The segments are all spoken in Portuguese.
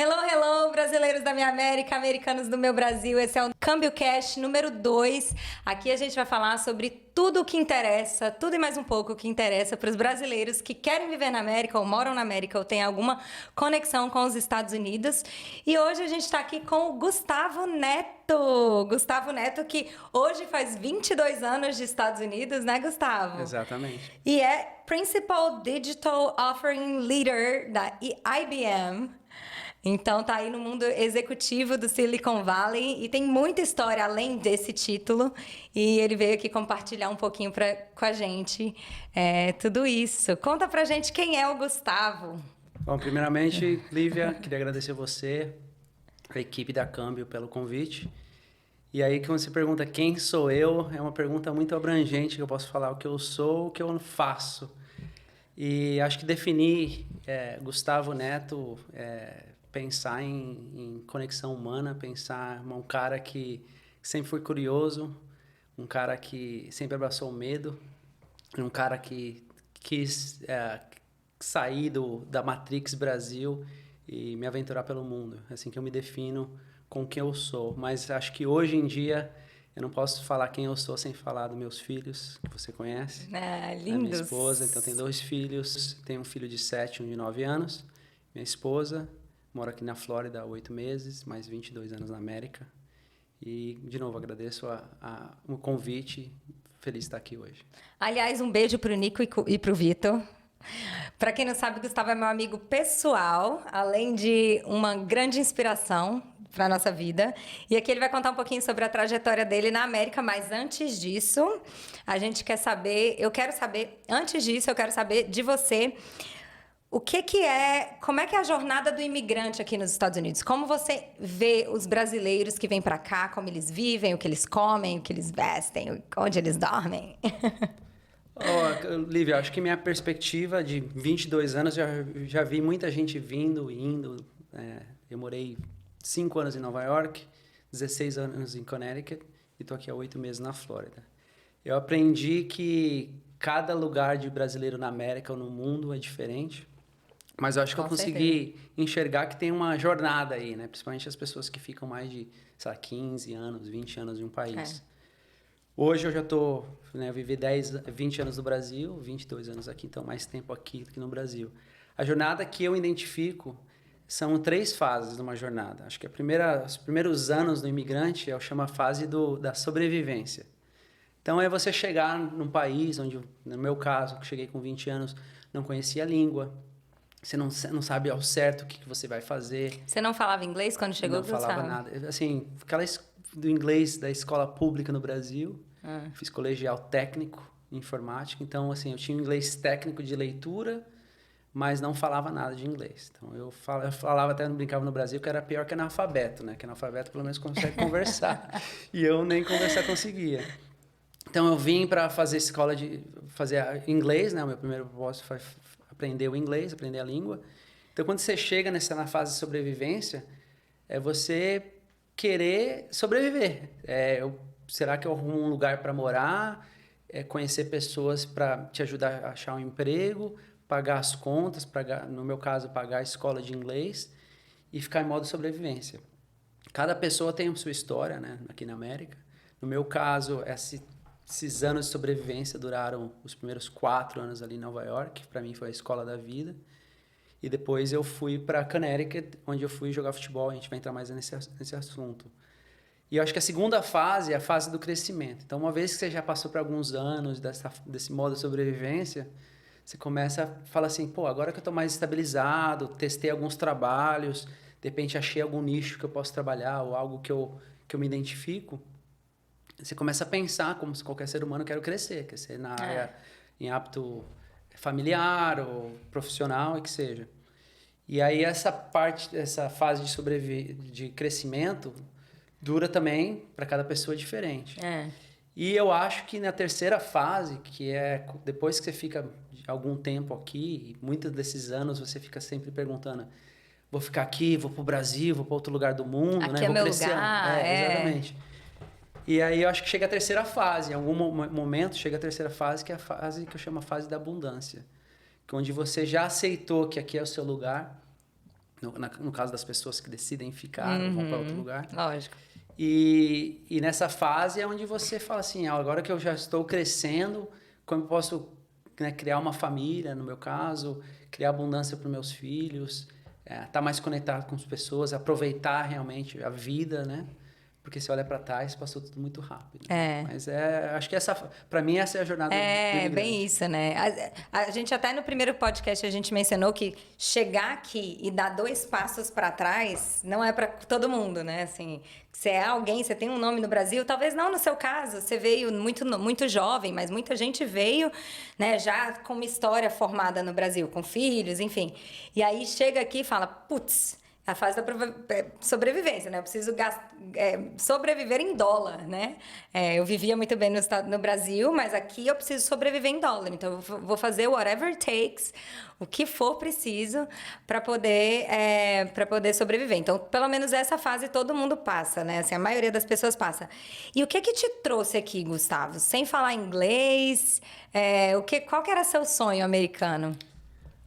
Hello, hello, brasileiros da minha América, americanos do meu Brasil. Esse é o Câmbio Cash número 2. Aqui a gente vai falar sobre tudo o que interessa, tudo e mais um pouco o que interessa para os brasileiros que querem viver na América ou moram na América ou têm alguma conexão com os Estados Unidos. E hoje a gente está aqui com o Gustavo Neto. Gustavo Neto, que hoje faz 22 anos de Estados Unidos, né, Gustavo? Exatamente. E é Principal Digital Offering Leader da IBM. Então tá aí no mundo executivo do Silicon Valley e tem muita história além desse título e ele veio aqui compartilhar um pouquinho com a gente tudo isso. Conta pra gente quem é o Gustavo. Bom, primeiramente, Lívia, queria agradecer você, a equipe da Câmbio pelo convite. E aí que você pergunta quem sou eu, é uma pergunta muito abrangente, que eu posso falar o que eu sou, o que eu faço. E acho que definir Gustavo Neto pensar em conexão humana, pensar um cara que sempre foi curioso, um cara que sempre abraçou o medo, um cara que quis sair da Matrix Brasil e me aventurar pelo mundo. É assim que eu me defino com quem eu sou. Mas acho que hoje em dia eu não posso falar quem eu sou sem falar dos meus filhos, que você conhece. Ah, lindos. A minha esposa, então tem 2 filhos, tenho um filho de 7 e um de 9 anos. Minha esposa mora aqui na Flórida há 8 meses, mais 22 anos na América. E, de novo, agradeço o convite. Feliz de estar aqui hoje. Aliás, um beijo pro Nico e pro Vitor. Para quem não sabe, Gustavo é meu amigo pessoal, além de uma grande inspiração para nossa vida. E aqui ele vai contar um pouquinho sobre a trajetória dele na América, mas antes disso, antes disso, eu quero saber de você. Como é que é a jornada do imigrante aqui nos Estados Unidos? Como você vê os brasileiros que vêm para cá, como eles vivem, o que eles comem, o que eles vestem, onde eles dormem? Lívia, acho que minha perspectiva de 22 anos, já vi muita gente vindo, indo. Eu morei 5 anos em Nova York, 16 anos em Connecticut e estou aqui há 8 meses na Flórida. Eu aprendi que cada lugar de brasileiro na América ou no mundo é diferente. Mas eu acho que eu consegui enxergar que tem uma jornada aí, né? Principalmente as pessoas que ficam mais de, sei lá, 15 anos, 20 anos em um país. Hoje eu já estou, vivi 20 anos no Brasil, 22 anos aqui, então mais tempo aqui do que no Brasil. A jornada que eu identifico são 3 fases de uma jornada. Acho que os primeiros anos do imigrante eu chamo a fase da sobrevivência. Então é você chegar num país onde, no meu caso, que cheguei com 20 anos, não conhecia a língua. Você não sabe ao certo o que você vai fazer. Você não falava inglês quando chegou, Não falava nada. Assim, do inglês da escola pública no Brasil. Fiz colegial técnico em informática. Então, assim, eu tinha um inglês técnico de leitura, mas não falava nada de inglês. Então, eu falava, até brincava no Brasil, que era pior que analfabeto, né? Que analfabeto pelo menos consegue conversar. E eu nem conversar conseguia. Então, eu vim para fazer fazer inglês, né? O meu primeiro propósito foi aprender o inglês, aprender a língua. Então, quando você chega na fase de sobrevivência, é você querer sobreviver. Será que eu arrumo um lugar para morar? Conhecer pessoas para te ajudar a achar um emprego, pagar as contas, no meu caso, pagar a escola de inglês e ficar em modo sobrevivência. Cada pessoa tem a sua história, né, aqui na América. No meu caso, esses anos de sobrevivência duraram os primeiros 4 anos ali em Nova York. Para mim foi a escola da vida. E depois eu fui para Connecticut, onde eu fui jogar futebol. A gente vai entrar mais nesse assunto. E eu acho que a segunda fase é a fase do crescimento. Então, uma vez que você já passou por alguns anos desse modo de sobrevivência, você começa a falar assim, pô, agora que eu estou mais estabilizado, testei alguns trabalhos, de repente achei algum nicho que eu posso trabalhar ou algo que eu me identifico, você começa a pensar como se qualquer ser humano quer crescer na área, em hábito familiar ou profissional, e que seja. E aí essa fase de crescimento dura também para cada pessoa diferente. E eu acho que na terceira fase, que é depois que você fica algum tempo aqui, e muitos desses anos você fica sempre perguntando, vou ficar aqui, vou pro Brasil, vou para outro lugar do mundo, aqui né? É vou meu crescer. Lugar. Exatamente. E aí eu acho que chega a terceira fase, em algum momento chega a terceira fase, que é a fase que eu chamo a fase da abundância, que é onde você já aceitou que aqui é o seu lugar, no caso das pessoas que decidem ficar, vão para outro lugar. Lógico. E nessa fase é onde você fala assim, agora que eu já estou crescendo, como eu posso, né, criar uma família, no meu caso, criar abundância para os meus filhos, estar mais conectado com as pessoas, aproveitar realmente a vida, né? Porque você olha para trás, passou tudo muito rápido. Né? Mas acho que para mim essa é a jornada do imigrante. Bem isso, né? A gente até no primeiro podcast a gente mencionou que chegar aqui e dar 2 passos para trás não é para todo mundo, né? Assim, você é alguém, você tem um nome no Brasil, talvez não no seu caso, você veio muito jovem, mas muita gente veio, né, já com uma história formada no Brasil, com filhos, enfim. E aí chega aqui e fala, putz, a fase da sobrevivência, né? Eu preciso sobreviver em dólar, né? Eu vivia muito bem no Brasil, mas aqui eu preciso sobreviver em dólar. Então, eu vou fazer whatever it takes, o que for preciso para poder sobreviver. Então, pelo menos essa fase todo mundo passa, né? Assim, a maioria das pessoas passa. E o que te trouxe aqui, Gustavo? Sem falar inglês, qual que era seu sonho americano?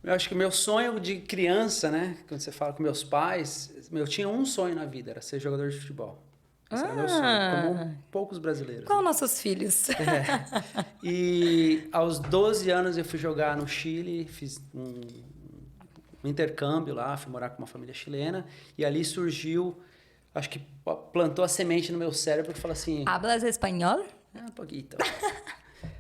Eu acho que o meu sonho de criança, né? Quando você fala com meus pais, eu tinha um sonho na vida, era ser jogador de futebol. Esse era meu sonho, como poucos brasileiros. Qual nossos filhos? E aos 12 anos eu fui jogar no Chile, fiz um intercâmbio lá, fui morar com uma família chilena, e ali surgiu, acho que plantou a semente no meu cérebro e falou assim... Hablas espanhol? Um pouquinho.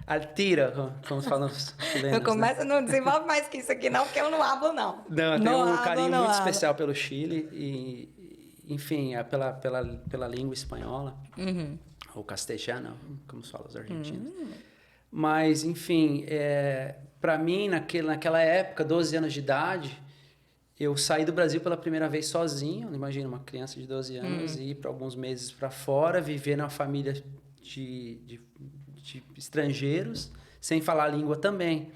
Altira, como falam os chilenos. Não desenvolve mais que isso aqui não, porque eu não hablo, não. Não, eu tenho um carinho muito especial pelo Chile e, enfim, pela língua espanhola, ou castelhano, como se fala os argentinos. Mas, enfim, para mim, naquela época, 12 anos de idade, eu saí do Brasil pela primeira vez sozinho. Imagina uma criança de 12 anos ir para alguns meses para fora, viver numa família de estrangeiros, sem falar a língua também.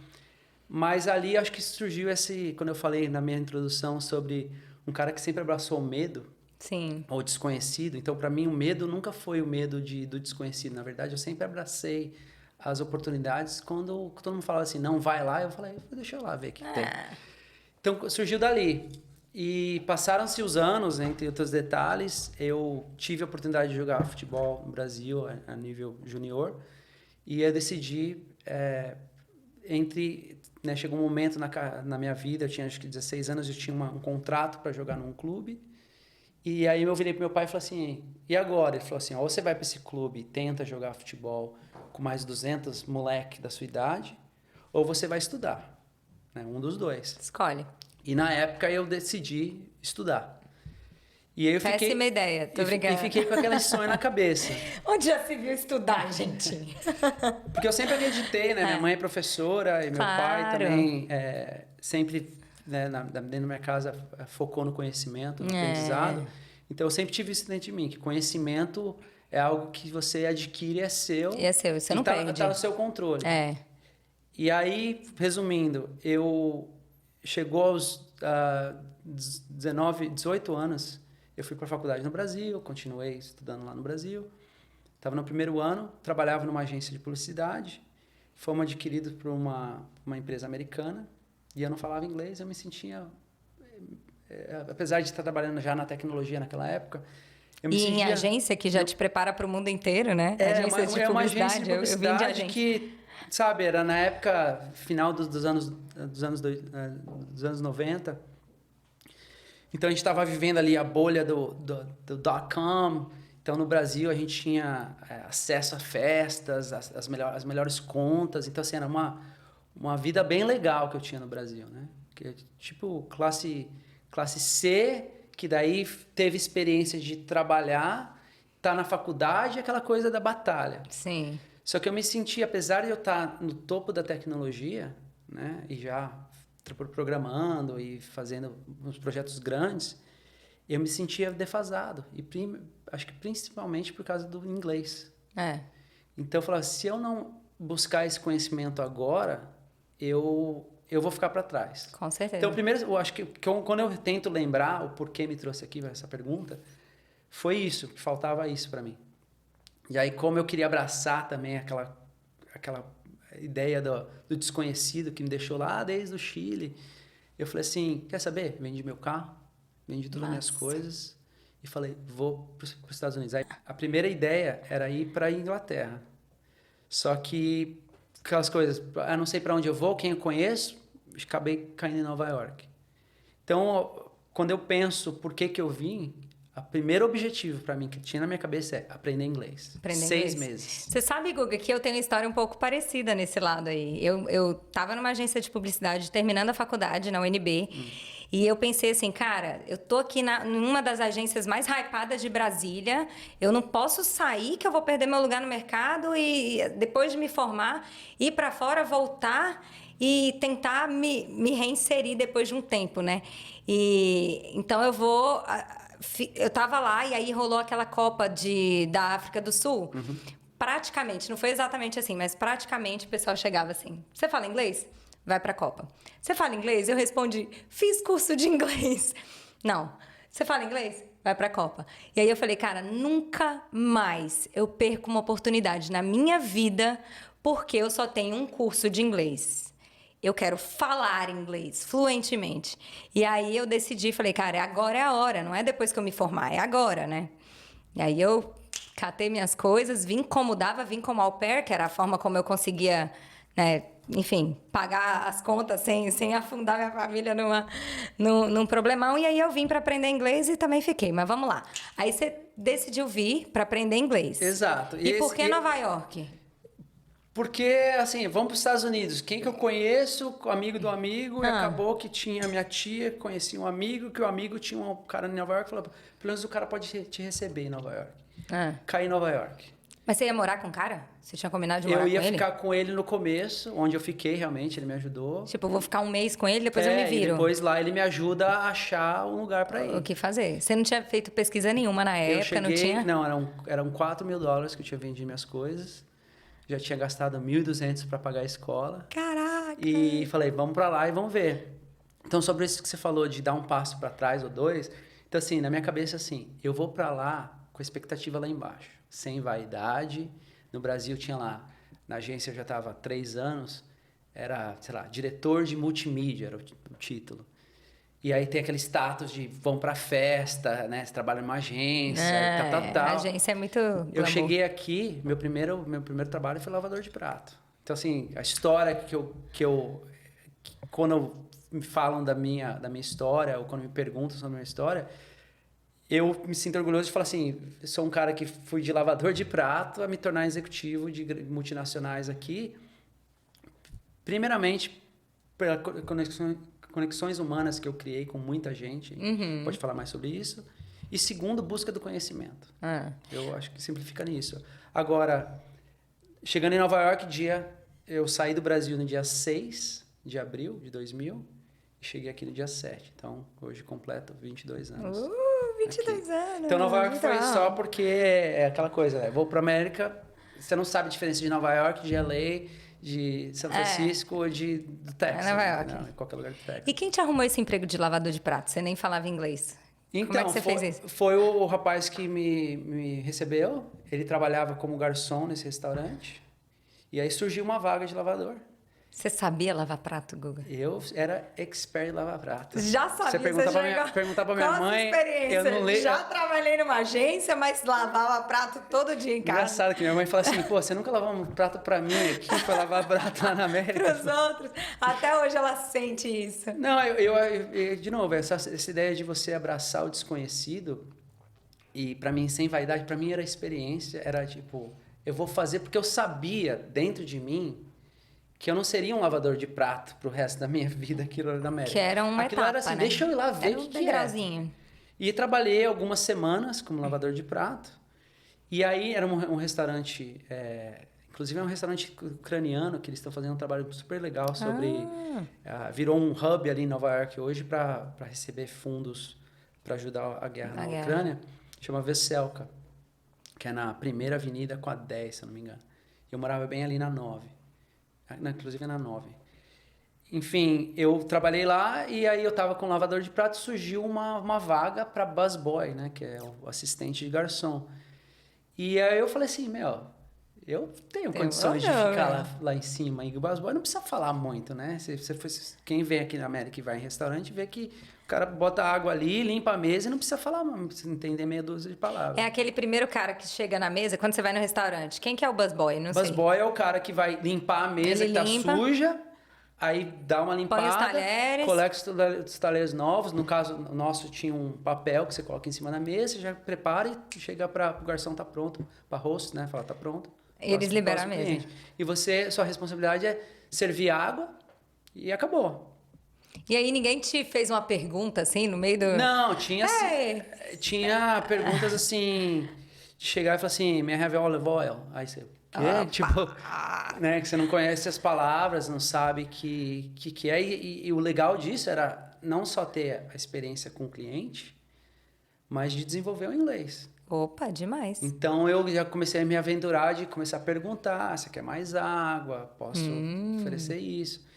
Mas ali acho que surgiu quando eu falei na minha introdução sobre um cara que sempre abraçou o medo, sim, ou desconhecido. Então, para mim, o medo nunca foi o medo do desconhecido. Na verdade, eu sempre abracei as oportunidades. Quando todo mundo falava assim, não vai lá, eu falei, deixa eu lá ver o que tem. Então, surgiu dali. E passaram-se os anos, entre outros detalhes, eu tive a oportunidade de jogar futebol no Brasil a nível junior. E eu decidi, chegou um momento na minha vida, eu tinha acho que 16 anos, eu tinha um contrato para jogar num clube. E aí eu virei pro meu pai e falei assim, e agora? Ele falou assim, ou você vai para esse clube e tenta jogar futebol com mais 200 moleque da sua idade, ou você vai estudar. Né? Um dos dois. Escolhe. E na época eu decidi estudar. E aí eu Péssima ideia, tô brincando. E fiquei com aquele sonho na cabeça. Onde já se viu estudar, gente? Porque eu sempre acreditei, né? Minha mãe é professora e meu pai também sempre, né, dentro da minha casa, focou no conhecimento, no aprendizado. Então, eu sempre tive isso dentro de mim, que conhecimento é algo que você adquire, é seu. E é seu, você não perde. Está no seu controle. E aí, resumindo, chegou aos 18 anos, eu fui para a faculdade no Brasil, continuei estudando lá no Brasil. Estava no primeiro ano, trabalhava numa agência de publicidade, fomos adquiridos por uma empresa americana, e eu não falava inglês, eu me sentia... apesar de estar trabalhando já na tecnologia naquela época, eu me sentia... em agência que já te prepara para o mundo inteiro, né? Agência de publicidade, uma agência de publicidade, eu vim de agência que, sabe, era na época, final dos anos 90. Então, a gente estava vivendo ali a bolha do dot-com. Então, no Brasil, a gente tinha acesso a festas, as melhores contas. Então, assim, era uma vida bem legal que eu tinha no Brasil, né? Que, tipo, classe C, que daí teve experiência de trabalhar, tá na faculdade, aquela coisa da batalha. Sim. Só que eu me senti, apesar de eu estar no topo da tecnologia, né? E já programando e fazendo uns projetos grandes, eu me sentia defasado. E acho que principalmente por causa do inglês. Então eu falava, se eu não buscar esse conhecimento agora, eu vou ficar para trás. Com certeza. Então, primeiro, eu acho que quando eu tento lembrar o porquê me trouxe aqui essa pergunta, foi isso, que faltava isso para mim. E aí, como eu queria abraçar também aquela ideia do desconhecido que me deixou lá desde o Chile, eu falei assim, quer saber? Vendi meu carro, vendi todas as minhas Massa. coisas e falei, vou para os Estados Unidos. Aí, a primeira ideia era ir para a Inglaterra. Só que aquelas coisas, não sei para onde eu vou, quem eu conheço, acabei caindo em Nova York. Então, quando eu penso por que eu vim, o primeiro objetivo para mim que tinha na minha cabeça é aprender inglês. Aprender 6 inglês. meses. Você sabe, Guga, que eu tenho uma história um pouco parecida nesse lado aí. Eu tava numa agência de publicidade, terminando a faculdade na UNB, e eu pensei assim, cara, eu tô aqui numa das agências mais hypadas de Brasília, eu não posso sair que eu vou perder meu lugar no mercado e depois de me formar, ir para fora, voltar e tentar me reinserir depois de um tempo, né? E então eu tava lá e aí rolou aquela Copa da África do Sul. Praticamente, não foi exatamente assim, mas praticamente o pessoal chegava assim: você fala inglês? Vai pra Copa. Você fala inglês? Eu respondi: fiz curso de inglês. Não. Você fala inglês? Vai pra Copa. E aí eu falei: cara, nunca mais eu perco uma oportunidade na minha vida porque eu só tenho um curso de inglês. Eu quero falar inglês fluentemente. E aí eu decidi, falei, cara, agora é a hora, não é depois que eu me formar, é agora, né? E aí eu catei minhas coisas, vim como dava, vim como au pair, que era a forma como eu conseguia, né, enfim, pagar as contas sem afundar minha família num problemão. E aí eu vim para aprender inglês e também fiquei. Mas vamos lá. Aí você decidiu vir para aprender inglês. Exato. E por que Nova York? Porque, assim, vamos para os Estados Unidos. Quem que eu conheço, amigo do amigo, e acabou que tinha minha tia, conhecia um amigo, que o amigo tinha um cara em Nova York, falou, pelo menos o cara pode te receber em Nova York. Caí em Nova York. Mas você ia morar com o cara? Você tinha combinado de morar com ele? Eu ia ficar com ele no começo, onde eu fiquei realmente, ele me ajudou. Tipo, eu vou ficar um mês com ele, depois eu me viro. E depois lá ele me ajuda a achar um lugar para ir. O que fazer? Você não tinha feito pesquisa nenhuma na época, não tinha? Não, eram $4.000 que eu tinha vendido minhas coisas. Já tinha gastado 1.200 para pagar a escola. Caraca! E falei, vamos para lá e vamos ver. Então, sobre isso que você falou de dar um passo para trás ou dois, então assim, na minha cabeça assim, eu vou para lá com a expectativa lá embaixo, sem vaidade. No Brasil tinha lá, na agência eu já estava há 3 anos, era, sei lá, diretor de multimídia, era o título. E aí tem aquele status de vão pra festa, né? Você trabalha numa agência, tal. A agência é muito Eu glamour. cheguei aqui, meu primeiro trabalho foi lavador de prato. Então, assim, a história quando me falam da minha história, ou quando me perguntam sobre a minha história, eu me sinto orgulhoso de falar assim, eu sou um cara que fui de lavador de prato a me tornar executivo de multinacionais aqui. Primeiramente, pela conexões humanas que eu criei com muita gente, pode falar mais sobre isso. E segundo, busca do conhecimento. Eu acho que simplifica nisso. Agora, chegando em Nova York, eu saí do Brasil no dia 6 de abril de 2000 e cheguei aqui no dia 7. Então, hoje completo 22 anos. 22 aqui. anos. Então, Nova York foi legal. só porque é aquela coisa, né? Vou para América, você não sabe a diferença de Nova York, de LA, de São Francisco ou do Texas. Nova York. Não, em qualquer lugar do Texas. E quem te arrumou esse emprego de lavador de prato? Você nem falava inglês. Então, Como é que você fez isso? Foi o rapaz que me recebeu. Ele trabalhava como garçom nesse restaurante. E aí surgiu uma vaga de lavador. Você sabia lavar prato, Guga? Eu era expert em lavar prato. Já sabia. Você perguntar pra minha mãe, eu não lembro. Já trabalhei numa agência, mas lavava prato todo dia em casa. Engraçado que minha mãe fala assim, pô, você nunca lavou um prato pra mim aqui, pra lavar prato lá na América? Para os outros. Até hoje ela sente isso. Não, de novo, essa ideia de você abraçar o desconhecido, e pra mim, sem vaidade, pra mim era experiência, era tipo, eu vou fazer porque eu sabia dentro de mim que eu não seria um lavador de prato pro resto da minha vida aqui na América. Que era uma Aquilo etapa, era assim, né? deixa eu ir lá ver Era o um que é. degrauzinho. E trabalhei algumas semanas como lavador de prato. E aí era um restaurante, inclusive é um restaurante ucraniano, que eles estão fazendo um trabalho super legal sobre... virou um hub ali em Nova York hoje para receber fundos para ajudar a guerra na Ucrânia. Chama Veselka, que é na 1ª Avenida com a 10, se eu não me engano. Eu morava bem ali na 9. Inclusive na 9. Enfim, eu trabalhei lá e aí eu tava com lavador de prato, surgiu uma vaga para busboy, né, que é o assistente de garçom. E aí eu falei assim, Eu tenho Tem condições de valor, ficar né? lá em cima. E o busboy não precisa falar muito, né? Quem vem aqui na América e vai em restaurante vê que o cara bota água ali, limpa a mesa e não precisa falar, não precisa entender meia dúzia de É palavras. aquele primeiro cara que chega na mesa quando você vai no restaurante. Quem que é o busboy? Não sei. Busboy é o cara que vai limpar a mesa Ele que tá limpa, suja, aí dá uma põe os limpada, talheres. coleta os talheres novos. No caso, o nosso tinha um papel que você coloca em cima da mesa, você já prepara e chega para o garçom tá pronto, para rosto, né? Fala, tá pronto. Eles liberam a Próximo mesa. cliente. E você, sua responsabilidade é servir água e acabou. E aí ninguém te fez uma pergunta assim no meio do. Não, tinha, Ei! tinha perguntas assim, de chegar e falar assim, may I have olive oil? Aí você, quê? Tipo, né, que você não conhece as palavras, não sabe que é. E o legal disso era não só ter a experiência com o cliente, mas de desenvolver o inglês. Opa, demais. Então eu já comecei a me aventurar de começar a perguntar, você quer mais água? Posso oferecer isso?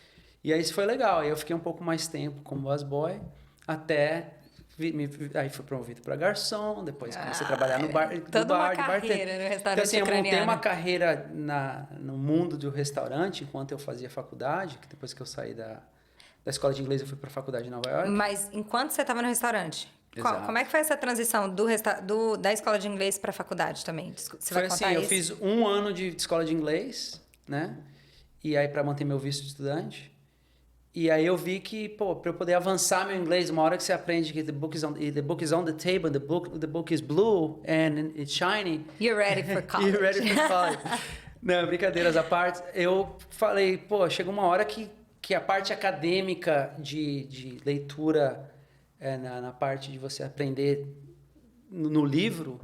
E aí isso foi legal. Aí eu fiquei um pouco mais tempo como busboy, até aí fui promovido para garçom, depois comecei a trabalhar no bar, Toda uma de bartender. carreira no restaurante Então assim, eu montei ucraniano. uma carreira no mundo do restaurante enquanto eu fazia faculdade, que depois que eu saí da escola de inglês eu fui para a faculdade de Nova York. Mas enquanto você estava no restaurante, Exato. como é que foi essa transição da escola de inglês para a faculdade também? Você vai Foi assim, contar eu isso? fiz um ano de escola de inglês, né? E aí para manter meu visto de estudante. E aí eu vi que, pô, para eu poder avançar meu inglês, uma hora que você aprende que the book is on the table, the book is blue and it's shiny. You're ready for college. You're ready for college. Não, brincadeiras à parte. Eu falei, pô, chegou uma hora que a parte acadêmica de leitura, na parte de você aprender no livro,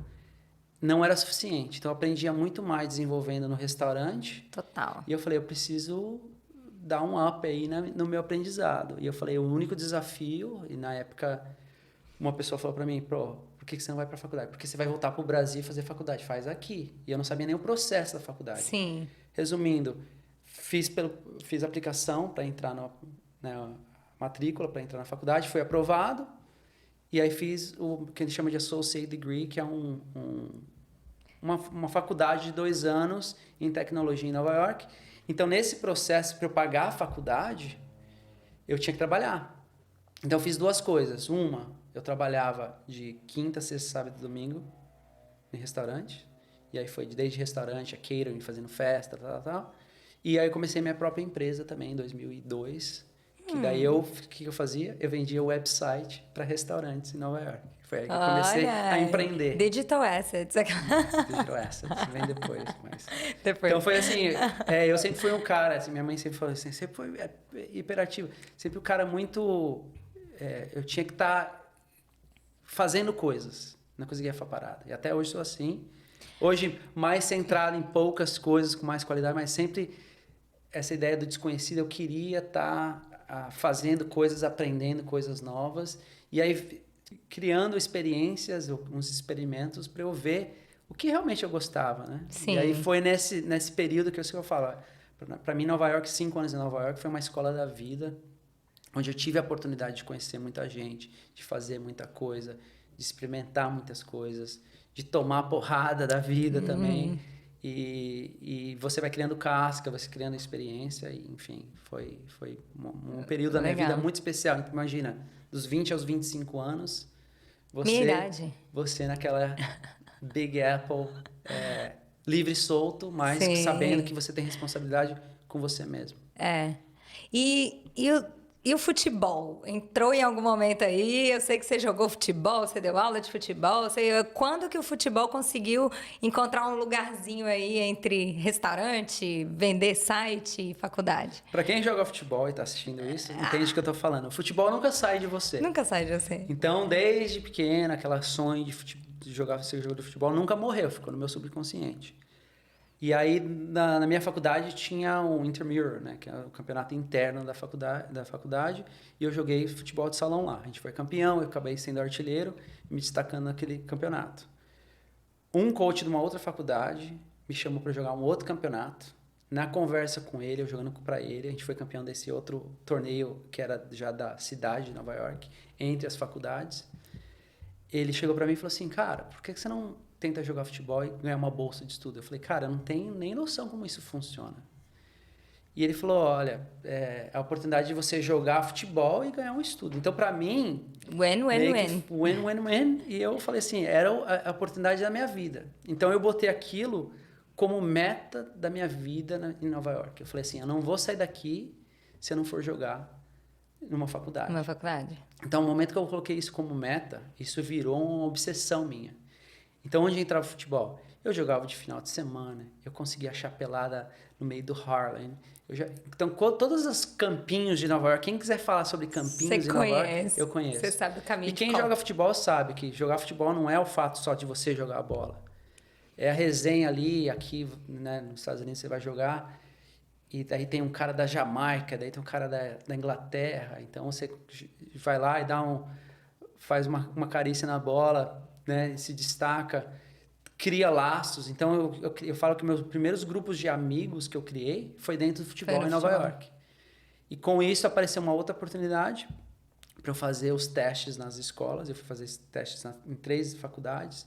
não era suficiente. Então eu aprendia muito mais desenvolvendo no restaurante. Total. E eu falei, eu preciso dar um up aí no meu aprendizado. E eu falei, o único desafio, e na época uma pessoa falou para mim, por que você não vai para a faculdade? Porque você vai voltar para o Brasil e fazer faculdade. Faz aqui. E eu não sabia nem o processo da faculdade. Sim. Resumindo, fiz aplicação para entrar na matrícula, para entrar na faculdade, foi aprovado. E aí fiz o que a gente chama de Associate Degree, que é uma faculdade de 2 anos em tecnologia em Nova York. Então, nesse processo, para eu pagar a faculdade, eu tinha que trabalhar. Então, eu fiz 2 coisas. Uma, eu trabalhava de quinta, sexta, sábado e domingo em restaurante. E aí foi desde restaurante a catering, fazendo festa, tal. E aí eu comecei minha própria empresa também em 2002. Que daí o que eu fazia? Eu vendia website para restaurantes em Nova York. Foi aí que eu comecei a empreender. Digital Assets. Digital Assets, vem depois. Mas... Depois. Então foi assim, eu sempre fui um cara, assim, minha mãe sempre falou assim, sempre foi hiperativo. Sempre um cara muito... eu tinha que estar fazendo coisas, não conseguia ficar parado. E até hoje sou assim. Hoje, mais centrado em poucas coisas, com mais qualidade, mas sempre essa ideia do desconhecido, eu queria estar fazendo coisas, aprendendo coisas novas. E aí, criando experiências, uns experimentos, para eu ver o que realmente eu gostava, né? Sim. E aí foi nesse período que eu falo. Para mim, Nova York, 5 anos em Nova York, foi uma escola da vida, onde eu tive a oportunidade de conhecer muita gente, de fazer muita coisa, de experimentar muitas coisas, de tomar porrada da vida também. E você vai criando casca, vai se criando experiência, e, enfim, foi um período da minha vida muito especial. Então, imagina, dos 20 aos 25 anos, minha idade. Você naquela Big Apple, livre e solto, mas sabendo que você tem responsabilidade com você mesmo. E o futebol? Entrou em algum momento aí? Eu sei que você jogou futebol, você deu aula de futebol. Quando que o futebol conseguiu encontrar um lugarzinho aí entre restaurante, vender site e faculdade? Para quem joga futebol e está assistindo isso, entende o que eu estou falando. O futebol nunca sai de você. Nunca sai de você. Então, desde pequena, aquela sonho de jogar ser jogador de futebol nunca morreu, ficou no meu subconsciente. E aí, na minha faculdade, tinha um Intramural, né, que é o campeonato interno da faculdade, e eu joguei futebol de salão lá. A gente foi campeão, eu acabei sendo artilheiro, me destacando naquele campeonato. Um coach de uma outra faculdade me chamou para jogar um outro campeonato. Na conversa com ele, eu jogando para ele, a gente foi campeão desse outro torneio, que era já da cidade de Nova York, entre as faculdades. Ele chegou para mim e falou assim, cara, por que você não tenta jogar futebol e ganhar uma bolsa de estudo? Eu falei, cara, eu não tenho nem noção como isso funciona. E ele falou, olha, é a oportunidade de você jogar futebol e ganhar um estudo. Então, para mim... Win. Win. E eu falei assim, era a oportunidade da minha vida. Então, eu botei aquilo como meta da minha vida em Nova York. Eu falei assim, eu não vou sair daqui se eu não for jogar numa faculdade. Então, no momento que eu coloquei isso como meta, isso virou uma obsessão minha. Então, onde entrava o futebol? Eu jogava de final de semana, eu conseguia achar pelada no meio do Harlem. Então, todos os campinhos de Nova York, quem quiser falar sobre campinhos de Nova York, eu conheço. Você sabe o caminho. E quem joga futebol sabe que jogar futebol não é o fato só de você jogar a bola. É a resenha ali, aqui, né, nos Estados Unidos você vai jogar, e daí tem um cara da Jamaica, daí tem um cara da Inglaterra, então você vai lá e faz uma carícia na bola, né, e se destaca, cria laços. Então, eu falo que meus primeiros grupos de amigos que eu criei foi dentro do futebol em Nova York. E com isso apareceu uma outra oportunidade para eu fazer os testes nas escolas. Eu fui fazer esses testes em 3 faculdades.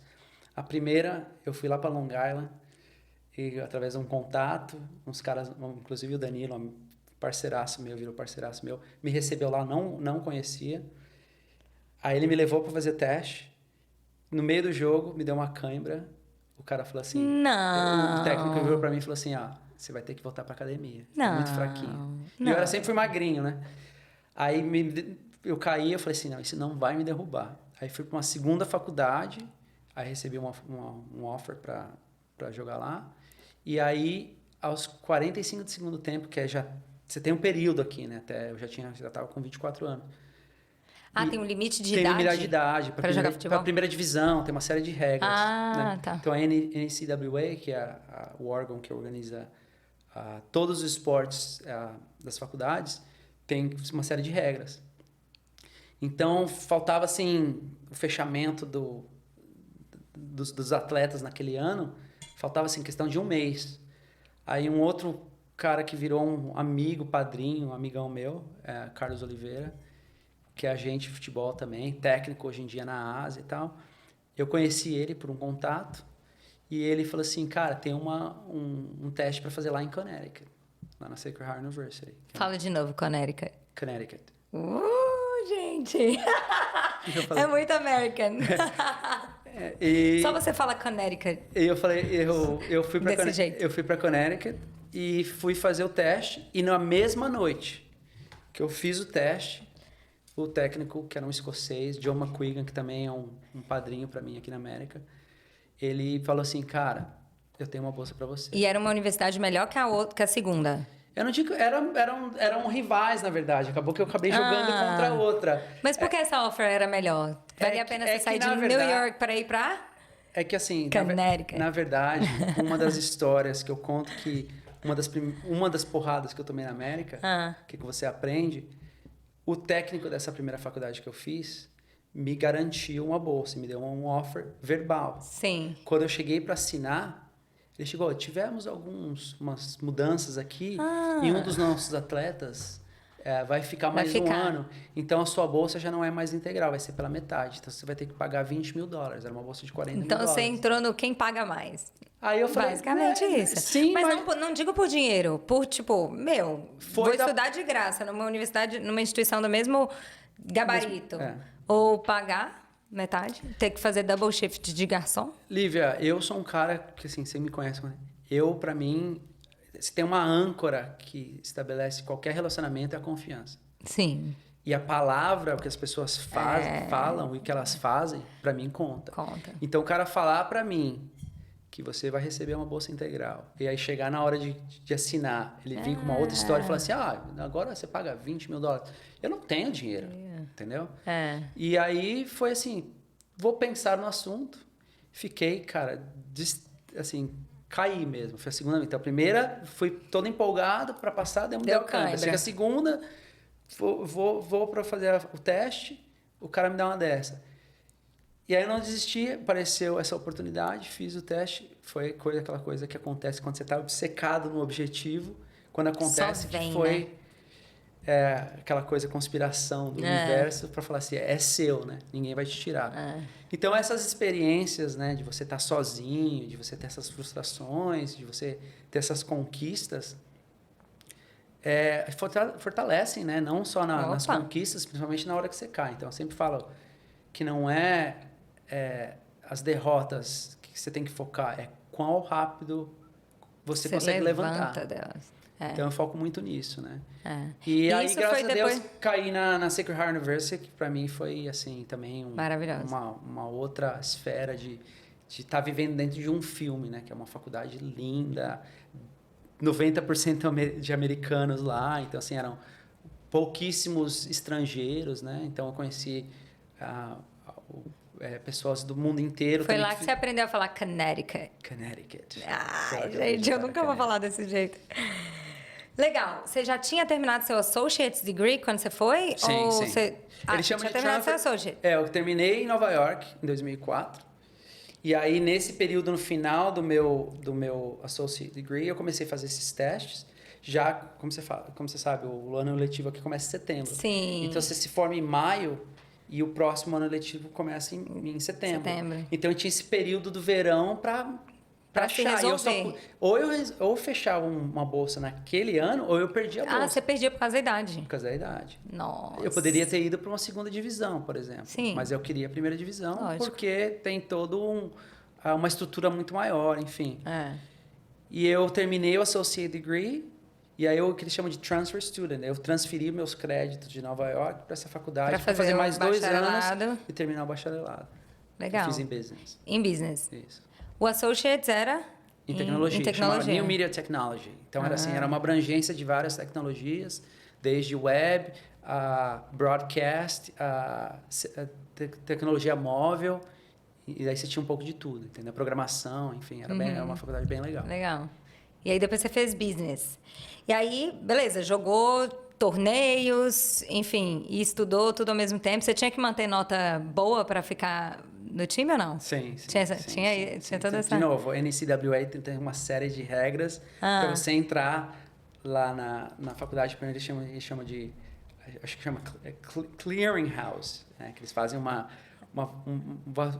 A primeira, eu fui lá para Long Island, e através de um contato, uns caras, inclusive o Danilo, um parceiraço meu, virou parceiraço meu, me recebeu lá, não conhecia. Aí ele me levou para fazer teste. No meio do jogo, me deu uma cãibra. O cara falou assim... Não. O técnico virou pra mim e falou assim, você vai ter que voltar pra academia. Você tá muito fraquinho. Não. E eu sempre fui magrinho, né? Aí eu caí, eu falei assim, não, isso não vai me derrubar. Aí fui pra uma segunda faculdade, aí recebi um offer pra jogar lá. E aí, aos 45 do segundo tempo, que você tem um período aqui, né? Até eu já tava com 24 anos. Tem um limite de idade? Tem limite idade? de idade. Para jogar futebol? Para a primeira divisão, tem uma série de regras. Né? Tá. Então, a NCAA, que é o órgão que organiza todos os esportes das faculdades, tem uma série de regras. Então, faltava, assim, o fechamento dos atletas naquele ano, faltava, assim, questão de um mês. Aí, um outro cara que virou um amigo, padrinho, um amigão meu, Carlos Oliveira, que é agente de futebol também, técnico hoje em dia na Ásia e tal. Eu conheci ele por um contato e ele falou assim, cara, tem um teste para fazer lá em Connecticut, lá na Sacred Heart University. Fala de novo, Connecticut. Connecticut. Gente! É muito American. Só você fala Connecticut. E eu falei, eu fui para Desse jeito. Eu fui para Connecticut e fui fazer o teste e na mesma noite que eu fiz o teste, o técnico, que era um escocês, John McQuiggan, que também é um padrinho para mim aqui na América, ele falou assim, cara, eu tenho uma bolsa para você. E era uma universidade melhor que a segunda? Eu não digo, eram rivais, na verdade. Acabou que eu acabei jogando contra a outra. Mas por que essa offer era melhor? Valia a pena você sair de New York para ir para... É que assim, Connecticut. na verdade, uma das histórias que eu conto que uma das porradas que eu tomei na América, que você aprende, o técnico dessa primeira faculdade que eu fiz me garantiu uma bolsa, me deu um offer verbal. Sim. Quando eu cheguei para assinar, ele chegou, tivemos umas mudanças aqui e um dos nossos atletas vai ficar mais um ano. Então, a sua bolsa já não é mais integral, vai ser pela metade. Então, você vai ter que pagar $20 mil. Era uma bolsa de 40 mil. Então, você entrou no quem paga mais. Aí eu falei... Basicamente isso. Sim, mas... Não digo por dinheiro. Por, tipo, vou estudar de graça numa universidade, numa instituição do mesmo gabarito. Ou pagar metade, ter que fazer double shift de garçom. Lívia, eu sou um cara que, assim, você me conhece. Pra mim, se tem uma âncora que estabelece qualquer relacionamento é a confiança. Sim. E a palavra, o que as pessoas falam e o que elas fazem, pra mim conta. Então, o cara falar pra mim que você vai receber uma bolsa integral. E aí chegar na hora de assinar, ele vir com uma outra história e falar assim, agora você paga $20 mil. Eu não tenho dinheiro, entendeu? E aí foi assim, vou pensar no assunto. Fiquei, cara, assim, caí mesmo. Foi a segunda, então a primeira fui todo empolgado para passar, deu câimbra. Chega a segunda, vou para fazer o teste, o cara me dá uma dessa. E aí eu não desisti, apareceu essa oportunidade, fiz o teste, foi aquela coisa que acontece quando você está obcecado no objetivo, quando acontece Só vem, que foi... Né? aquela coisa, conspiração do universo, para falar assim, é seu, né? Ninguém vai te tirar. Então, essas experiências, né, de você estar sozinho, de você ter essas frustrações, de você ter essas conquistas, fortalecem, né? Não só nas conquistas, principalmente na hora que você cai. Então, eu sempre falo que não é as derrotas que você tem que focar, é quão rápido você consegue levantar delas. Então, eu foco muito nisso, né? E aí, graças a Deus, caí na Sacred Heart University, que para mim foi, assim, também uma outra esfera de estar vivendo dentro de um filme, né? Que é uma faculdade linda, 90% de americanos lá, então, assim, eram pouquíssimos estrangeiros, né? Então, eu conheci pessoas do mundo inteiro. Foi lá que você aprendeu a falar Connecticut. Ai, gente, eu nunca vou falar desse jeito. Legal. Você já tinha terminado seu Associate's Degree quando você foi? Sim, ou sim. Você... Ele chama tinha de terminado seu Transfer... Associate? Eu terminei em Nova York, em 2004. E aí, nesse período, no final do meu Associate Degree, eu comecei a fazer esses testes. Já, como você sabe, o ano letivo aqui começa em setembro. Sim. Então, você se forma em maio e o próximo ano letivo começa em setembro. Então, eu tinha esse período do verão para se achar. resolver. Eu fechava uma bolsa naquele ano, ou eu perdia a bolsa. Você perdia por causa da idade? Por causa da idade. Nossa. Eu poderia ter ido para uma segunda divisão, por exemplo. Sim. Mas eu queria a primeira divisão, Lógico. porque tem uma estrutura muito maior, enfim. E eu terminei o Associate Degree, e aí o que eles chamam de Transfer Student. Eu transferi meus créditos de Nova York para essa faculdade para fazer mais 2 anos e terminar o bacharelado. Legal. Eu fiz em Business. Em Business. Isso. O Associates era? Em tecnologia. Chamava New Media Technology. Então, era uma abrangência de várias tecnologias, desde web, broadcast, tecnologia móvel, e daí você tinha um pouco de tudo, entendeu? Programação, enfim, era uma faculdade bem legal. Legal. E aí depois você fez business. E aí, beleza, jogou torneios, enfim, e estudou tudo ao mesmo tempo. Você tinha que manter nota boa para ficar no time ou não? Sim. Tinha toda essa... De novo, a NCAA tem uma série de regras para você entrar lá na faculdade, eles chamam de... Acho que chama clearing house, né? Que eles fazem um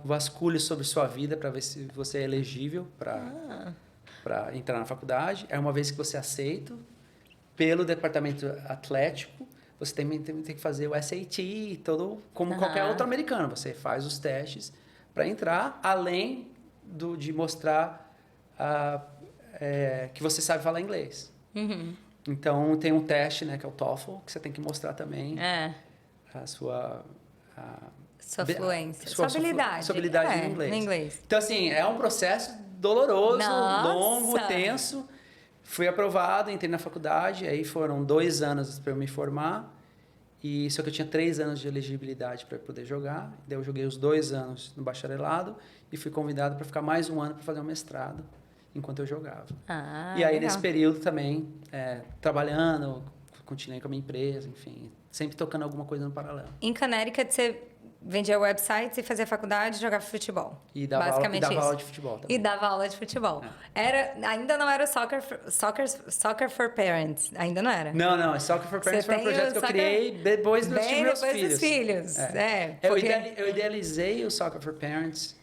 vasculho sobre sua vida para ver se você é elegível para entrar na faculdade. É uma vez que você é aceito pelo departamento atlético, você tem que fazer o SAT, como qualquer outro americano. Você faz os testes para entrar, além de mostrar que você sabe falar inglês. Então, tem um teste, né, que é o TOEFL, que você tem que mostrar também a sua fluência. Sua habilidade. Sua habilidade no inglês. Então, assim, é um processo doloroso, longo, tenso. Fui aprovado, entrei na faculdade, aí foram 2 anos para eu me formar. Só que eu tinha 3 anos de elegibilidade para poder jogar. Daí eu joguei os 2 anos no bacharelado e fui convidado para ficar mais 1 ano para fazer um mestrado enquanto eu jogava. E aí, nesse período também, trabalhando, continuei com a minha empresa, enfim, sempre tocando alguma coisa no paralelo. Em Connecticut, você vendia websites e fazia faculdade e jogava futebol. E dava aula de futebol também. E dava aula de futebol. Ainda não era o Soccer for Parents. Ainda não era. Não. Soccer for Parents foi um projeto que eu criei depois dos meus filhos. Eu idealizei o Soccer for Parents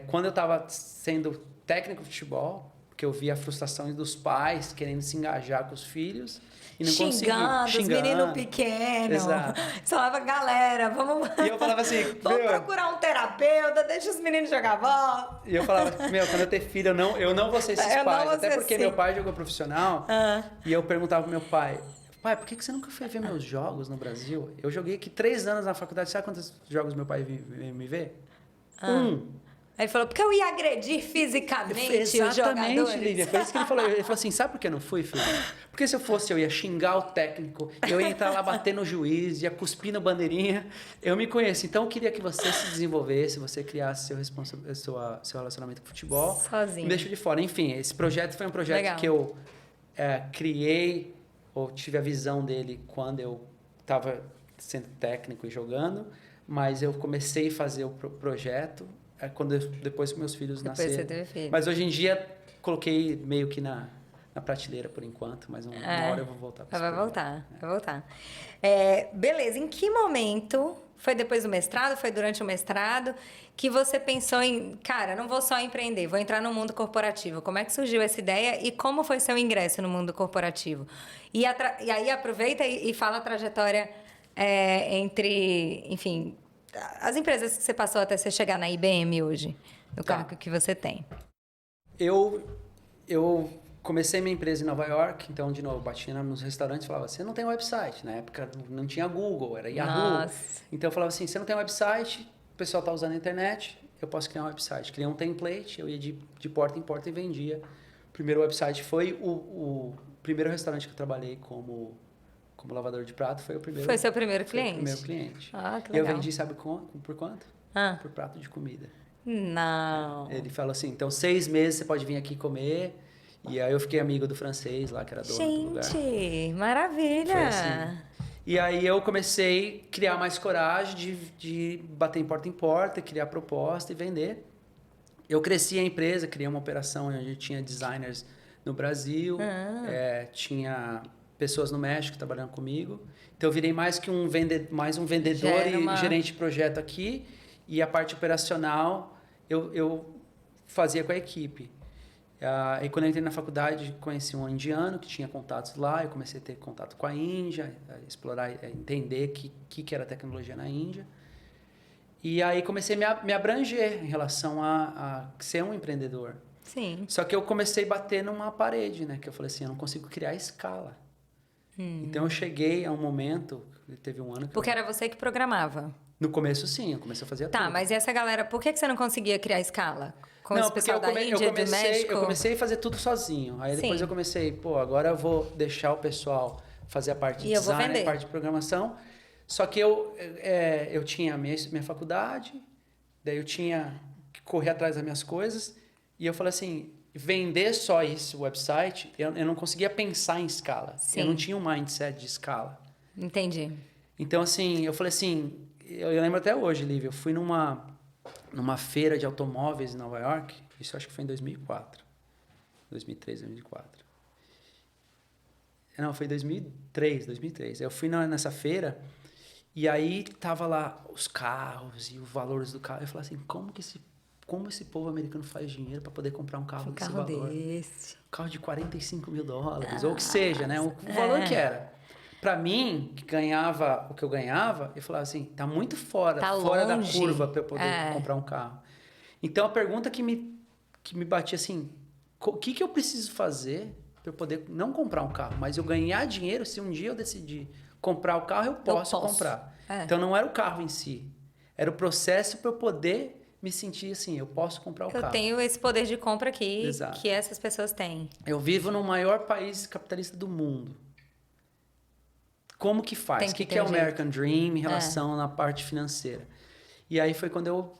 quando eu estava sendo técnico de futebol, porque eu via a frustração dos pais querendo se engajar com os filhos. E não xingando os meninos pequenos. Exato. Falava, galera, vamos... E eu falava assim... vamos procurar um terapeuta, deixa os meninos jogar bola. E eu falava, quando eu ter filho, eu não vou ser esses pais. Até porque meu pai jogou profissional. E eu perguntava pro meu pai, por que você nunca foi ver meus jogos no Brasil? Eu joguei aqui 3 anos na faculdade. Sabe quantos jogos meu pai veio me ver? 1. Aí ele falou, porque eu ia agredir fisicamente os jogadores. Exatamente, Lívia. Foi isso que ele falou. Ele falou assim, sabe por que eu não fui, filho? Porque se eu fosse, eu ia xingar o técnico, eu ia entrar lá bater no juiz, ia cuspir na bandeirinha. Eu me conheço. Então, eu queria que você se desenvolvesse, você criasse seu relacionamento com o futebol. Sozinho. Me deixa de fora. Enfim, esse projeto foi um projeto que eu criei, ou tive a visão dele quando eu estava sendo técnico e jogando, mas eu comecei a fazer o projeto depois que meus filhos nasceram. Você teve filho. Mas hoje em dia coloquei meio que na prateleira por enquanto, mas uma hora eu vou voltar para Vai voltar. Beleza, em que momento, foi depois do mestrado, foi durante o mestrado, que você pensou em, cara, não vou só empreender, vou entrar no mundo corporativo? Como é que surgiu essa ideia e como foi seu ingresso no mundo corporativo? E aí aproveita e fala a trajetória entre, enfim, as empresas que você passou até você chegar na IBM hoje, no cargo que você tem. Eu comecei minha empresa em Nova York, então, de novo, batia nos restaurantes e falava, você não tem website. Na época não tinha Google, era Yahoo. Nossa. Então eu falava assim, você não tem website, o pessoal está usando a internet, eu posso criar um website. Criei um template, eu ia de porta em porta e vendia. O primeiro website foi o primeiro restaurante que eu trabalhei como lavador de prato, foi o primeiro. Foi seu primeiro cliente? Foi o primeiro cliente. Ah, que e eu legal. vendi, sabe por quanto? Por prato de comida. Não. Ele falou assim, então 6 meses você pode vir aqui comer. E aí eu fiquei amigo do francês lá, que era dono do lugar. Gente, maravilha! Foi assim. E aí eu comecei a criar mais coragem de bater em porta, criar proposta e vender. Eu cresci a empresa, criei uma operação onde tinha designers no Brasil, tinha pessoas no México trabalhando comigo. Então eu virei mais um vendedor e gerente de projeto aqui. E a parte operacional eu fazia com a equipe. E quando eu entrei na faculdade, conheci um indiano que tinha contatos lá. Eu comecei a ter contato com a Índia, a explorar, a entender o que era tecnologia na Índia. E aí comecei a me abranger em relação a ser um empreendedor. Sim. Só que eu comecei a bater numa parede, né? Que eu falei assim, eu não consigo criar escala. Então eu cheguei a um momento, teve um ano que Porque era você que programava. No começo sim, eu comecei a fazer tudo. Tá, mas e essa galera, por que você não conseguia criar escala? Com esse pessoal da Índia, do México? Eu comecei a fazer tudo sozinho. Aí depois eu comecei, agora eu vou deixar o pessoal fazer a parte de design, a parte de programação. Só que eu tinha minha faculdade, daí eu tinha que correr atrás das minhas coisas. E eu falei assim, vender só esse website, eu não conseguia pensar em escala. Sim. Eu não tinha um mindset de escala. Entendi. Então, assim, eu falei assim, eu lembro até hoje, Lívia, eu fui numa feira de automóveis em Nova York, isso acho que foi em 2004. 2003, 2004. Não, foi 2003. Eu fui nessa feira e aí tava lá os carros e os valores do carro. Eu falei assim, como esse povo americano faz dinheiro para poder comprar um carro desse valor? Um carro de $45 mil, ou que seja, né? O valor que era. Para mim, que ganhava o que eu ganhava, eu falava assim, tá muito fora da curva para eu poder comprar um carro. Então, a pergunta que me batia assim, o que eu preciso fazer para eu poder não comprar um carro, mas eu ganhar dinheiro, se um dia eu decidir comprar o carro, eu posso comprar. Então, não era o carro em si, era o processo para eu poder me sentir assim, eu posso comprar o carro. Eu tenho esse poder de compra aqui, que essas pessoas têm. Eu vivo no maior país capitalista do mundo. Como que faz? O que é o American Dream em relação na parte financeira? E aí foi quando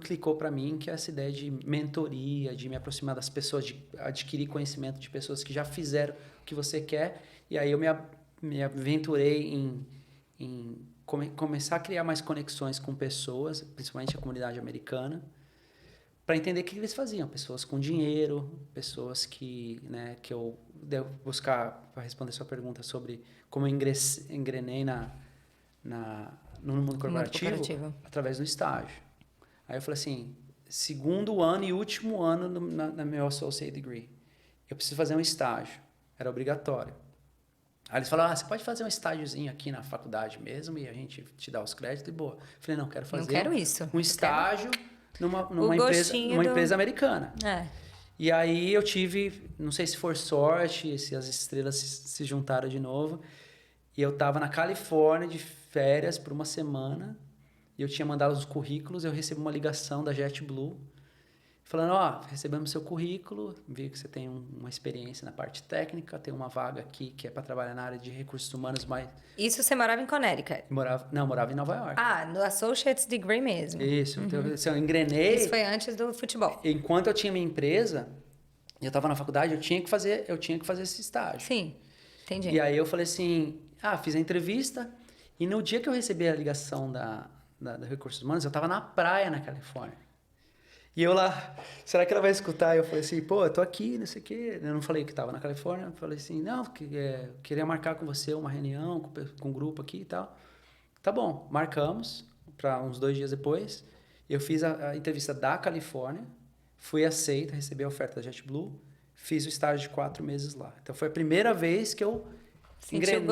clicou para mim que é essa ideia de mentoria, de me aproximar das pessoas, de adquirir conhecimento de pessoas que já fizeram o que você quer. E aí eu me aventurei em começar a criar mais conexões com pessoas, principalmente a comunidade americana, para entender o que eles faziam. Pessoas com dinheiro, pessoas que eu devo buscar, para responder sua pergunta sobre como eu engrenei no mundo corporativo, através do estágio. Aí eu falei assim, segundo ano e último ano na meu associate degree, eu preciso fazer um estágio, era obrigatório. Aí eles falaram, você pode fazer um estágiozinho aqui na faculdade mesmo e a gente te dá os créditos e boa. Eu falei, não, quero fazer um estágio numa empresa americana. E aí eu tive, não sei se for sorte, se as estrelas se juntaram de novo, e eu estava na Califórnia de férias por uma semana, e eu tinha mandado os currículos, eu recebi uma ligação da JetBlue, falando, recebemos seu currículo, vi que você tem uma experiência na parte técnica, tem uma vaga aqui que é para trabalhar na área de recursos humanos, mas... Isso você morava em Connecticut? Morava em Nova York. No Associate's Degree mesmo. Isso, então eu engrenei... Isso foi antes do futebol. Enquanto eu tinha minha empresa, eu estava na faculdade, eu tinha que fazer esse estágio. Sim, entendi. E aí eu falei assim, fiz a entrevista, e no dia que eu recebi a ligação da Recursos Humanos, eu estava na praia na Califórnia. E eu lá, será que ela vai escutar? Eu falei assim, pô, eu tô aqui, não sei o quê. Eu não falei que tava na Califórnia. Eu falei assim, não, queria marcar com você uma reunião com um grupo aqui e tal. Tá bom, marcamos para uns 2 dias depois. Eu fiz a entrevista da Califórnia, fui aceito, recebi a oferta da JetBlue, fiz o estágio de 4 meses lá. Então foi a primeira vez que eu engrenei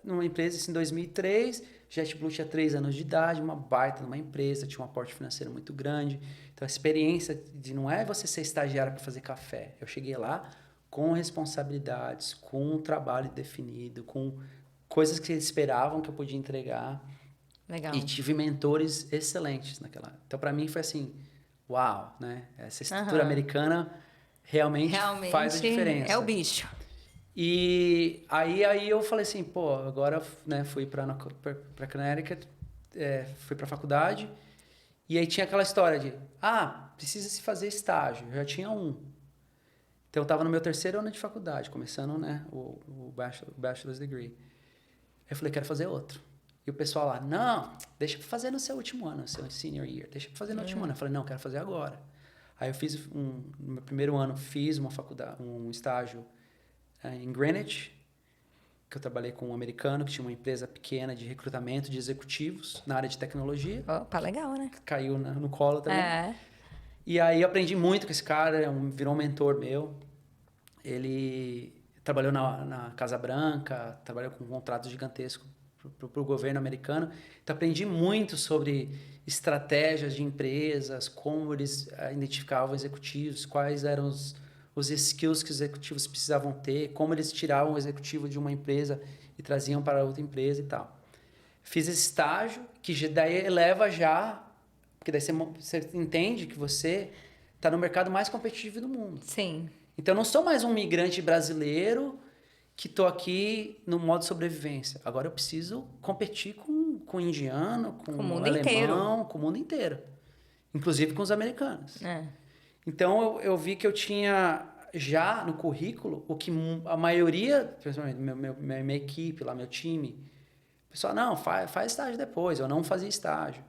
numa empresa isso em 2003. JetBlue tinha 3 anos de idade, uma baita numa empresa, tinha um aporte financeiro muito grande. Então a experiência de não é você ser estagiário para fazer café. Eu cheguei lá com responsabilidades, com um trabalho definido, com coisas que eles esperavam que eu podia entregar. Legal. E tive mentores excelentes naquela. Então, para mim, foi assim, uau, né? Essa estrutura americana realmente faz a diferença. É o bicho. E aí eu falei assim, pô, agora, né, fui para Connecticut, fui para a faculdade, e aí tinha aquela história de, precisa se fazer estágio. Eu já tinha um. Então, eu estava no meu 3º ano de faculdade, começando, né, o bachelor's degree. Eu falei, quero fazer outro. E o pessoal lá, não, deixa pra fazer no seu último ano, no seu senior year. Deixa pra fazer no último ano. Eu falei, não, quero fazer agora. Aí eu fiz, no meu primeiro ano, fiz uma faculdade, um estágio em Greenwich, que eu trabalhei com um americano que tinha uma empresa pequena de recrutamento de executivos na área de tecnologia. Opa, legal, né? Caiu no colo também. E aí eu aprendi muito com esse cara, virou um mentor meu. Ele trabalhou na Casa Branca, trabalhou com um contrato gigantesco para o governo americano. Então, aprendi muito sobre estratégias de empresas, como eles identificavam executivos, quais eram os skills que os executivos precisavam ter, como eles tiravam o executivo de uma empresa e traziam para outra empresa e tal. Fiz esse estágio, que daí eleva já, porque daí você entende que você está no mercado mais competitivo do mundo. Sim. Então, eu não sou mais um migrante brasileiro que estou aqui no modo sobrevivência. Agora eu preciso competir com o indiano, com o mundo alemão, inteiro. com o mundo inteiro. Inclusive com os americanos. Então eu vi que eu tinha já no currículo o que a maioria, principalmente minha equipe lá, meu time, o pessoal, não, faz estágio depois. Eu não fazia estágio.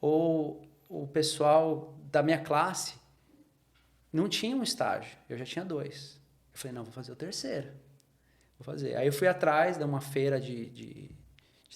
Ou o pessoal da minha classe não tinha um estágio. Eu já tinha 2. Eu falei, não, vou fazer o 3º. Vou fazer. Aí eu fui atrás de uma feira de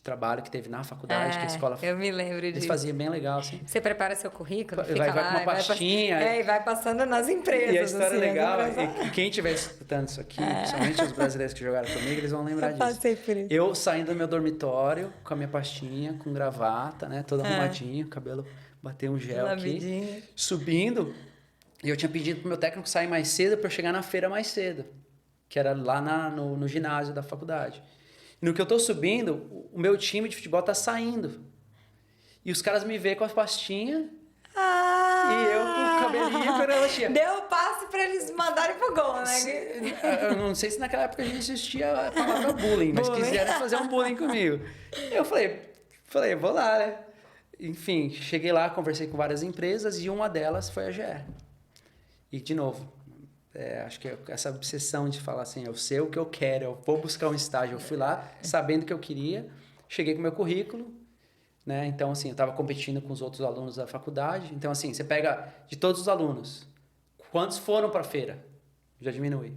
trabalho que teve na faculdade, que a escola... Eu me lembro disso. Eles faziam bem legal, assim. Você prepara seu currículo, fica vai lá... com uma pastinha. E vai passando nas empresas. E a história assim, legal, e quem estiver escutando isso aqui, principalmente os brasileiros que jogaram comigo, eles vão lembrar disso. Passei por isso. Eu saindo do meu dormitório, com a minha pastinha, com gravata, né? Todo arrumadinho, cabelo, bater um gel aqui. Subindo, e eu tinha pedido pro meu técnico sair mais cedo para eu chegar na feira mais cedo. Que era lá no ginásio da faculdade. E no que eu tô subindo, o meu time de futebol tá saindo. E os caras me veem com as pastinhas e eu com o cabelinho com a pastinha. Deu passe pra eles mandarem pro gol, né? Eu não sei se naquela época já existia a palavra bullying, mas quiseram fazer um bullying comigo. Eu falei, vou lá, né? Enfim, cheguei lá, conversei com várias empresas e uma delas foi a GE. E, de novo, acho que essa obsessão de falar assim, eu sei o que eu quero, eu vou buscar um estágio. Eu fui lá sabendo o que eu queria, cheguei com o meu currículo, né? Então, assim, eu estava competindo com os outros alunos da faculdade. Então, assim, você pega de todos os alunos, quantos foram para a feira? Já diminui.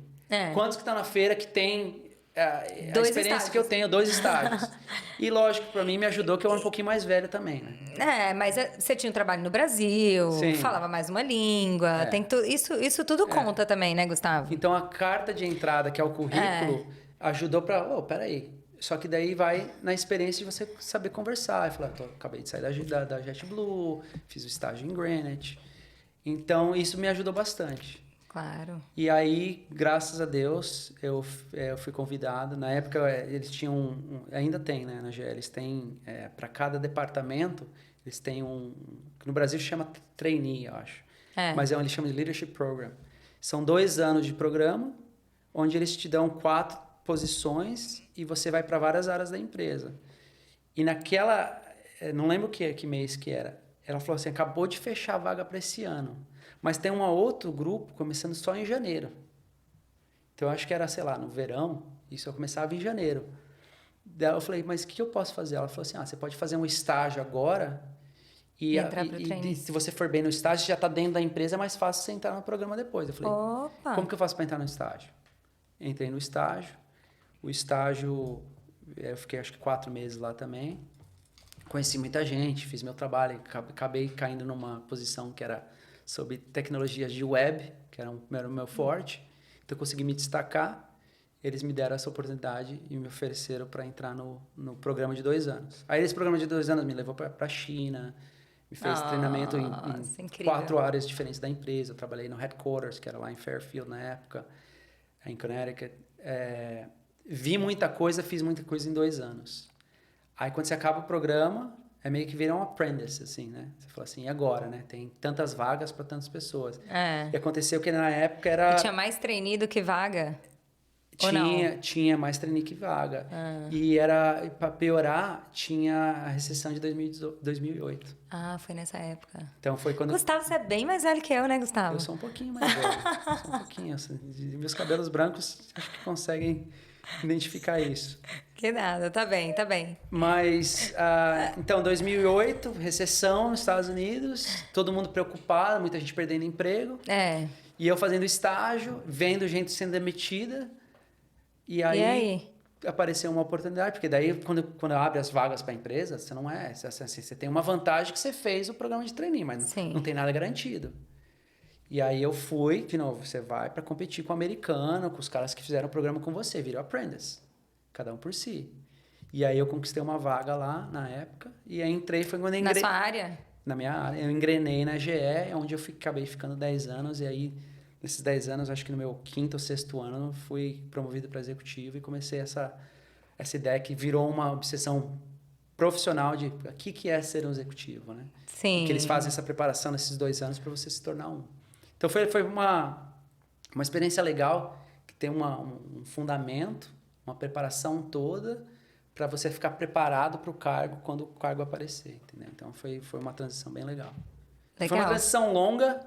Quantos que estão na feira que tem a experiência estágios. Que eu tenho, 2 estágios. E, lógico, para mim me ajudou que eu era um pouquinho mais velho também, né? Mas você tinha um trabalho no Brasil, Sim. falava mais uma língua, isso tudo conta também, né, Gustavo? Então, a carta de entrada, que é o currículo, ajudou para... peraí. Só que daí vai na experiência de você saber conversar. Eu falei, acabei de sair da JetBlue, fiz o estágio em Greenwich. Então, isso me ajudou bastante. Claro. E aí, graças a Deus, eu fui convidado. Na época, eles tinham... ainda tem, né, na GE. Eles têm, para cada departamento, eles têm que no Brasil chama trainee, eu acho. Mas eles chamam de Leadership Program. São 2 anos de programa, onde eles te dão 4 posições e você vai para várias áreas da empresa. E naquela... não lembro que mês que era. Ela falou assim, acabou de fechar a vaga para esse ano. Mas tem um outro grupo começando só em janeiro. Então, eu acho que era, sei lá, no verão. Isso eu começava em janeiro. Daí eu falei, mas o que eu posso fazer? Ela falou assim, você pode fazer um estágio agora E entrar pro trainee. Se você for bem no estágio, já está dentro da empresa, é mais fácil você entrar no programa depois. Eu falei, Opa! como que eu faço para entrar no estágio? Entrei no estágio. O estágio, eu fiquei acho que 4 meses lá também. Conheci muita gente, fiz meu trabalho. Acabei caindo numa posição que era sobre tecnologias de web, que era o meu forte. Então, eu consegui me destacar. Eles me deram essa oportunidade e me ofereceram para entrar no programa de 2 anos. Aí, esse programa de 2 anos me levou para a China, me fez treinamento em 4 áreas diferentes da empresa. Eu trabalhei no headquarters, que era lá em Fairfield na época, em Connecticut. Vi muita coisa, fiz muita coisa em 2 anos. Aí, quando você acaba o programa, é meio que virar um apprentice, assim, né? Você fala assim, e agora, né? Tem tantas vagas para tantas pessoas. E aconteceu que na época era... E tinha mais trainee do que vaga? Tinha mais trainee que vaga. E era, para piorar, tinha a recessão de 2008. Ah, foi nessa época. Então foi quando... Gustavo, você é bem mais velho que eu, né, Gustavo? Eu sou um pouquinho mais velho. Sou um pouquinho. Meus cabelos brancos, acho que conseguem identificar isso. Que nada, tá bem, tá bem. Mas, então, 2008, recessão nos Estados Unidos, todo mundo preocupado, muita gente perdendo emprego. E eu fazendo estágio, vendo gente sendo demitida. E aí apareceu uma oportunidade, porque daí quando abre as vagas para a empresa, você não é... Você tem uma vantagem que você fez o programa de trainee, mas não tem nada garantido. E aí eu fui, de novo, você vai para competir com o americano, com os caras que fizeram o programa com você, virou apprentice. Cada um por si. E aí eu conquistei uma vaga lá na época, e aí entrei, foi quando eu engrenei... Na sua área? Na minha área. Eu engrenei na GE, onde eu acabei ficando 10 anos, e aí... Nesses 10 anos, acho que no meu 5º ou 6º ano, fui promovido para executivo e comecei essa ideia que virou uma obsessão profissional de o que é ser um executivo, né? Sim. Que eles fazem essa preparação nesses 2 anos para você se tornar um. Então, foi uma experiência legal, que tem um fundamento, uma preparação toda para você ficar preparado para o cargo quando o cargo aparecer, entendeu? Então, foi uma transição bem legal. Foi uma transição longa,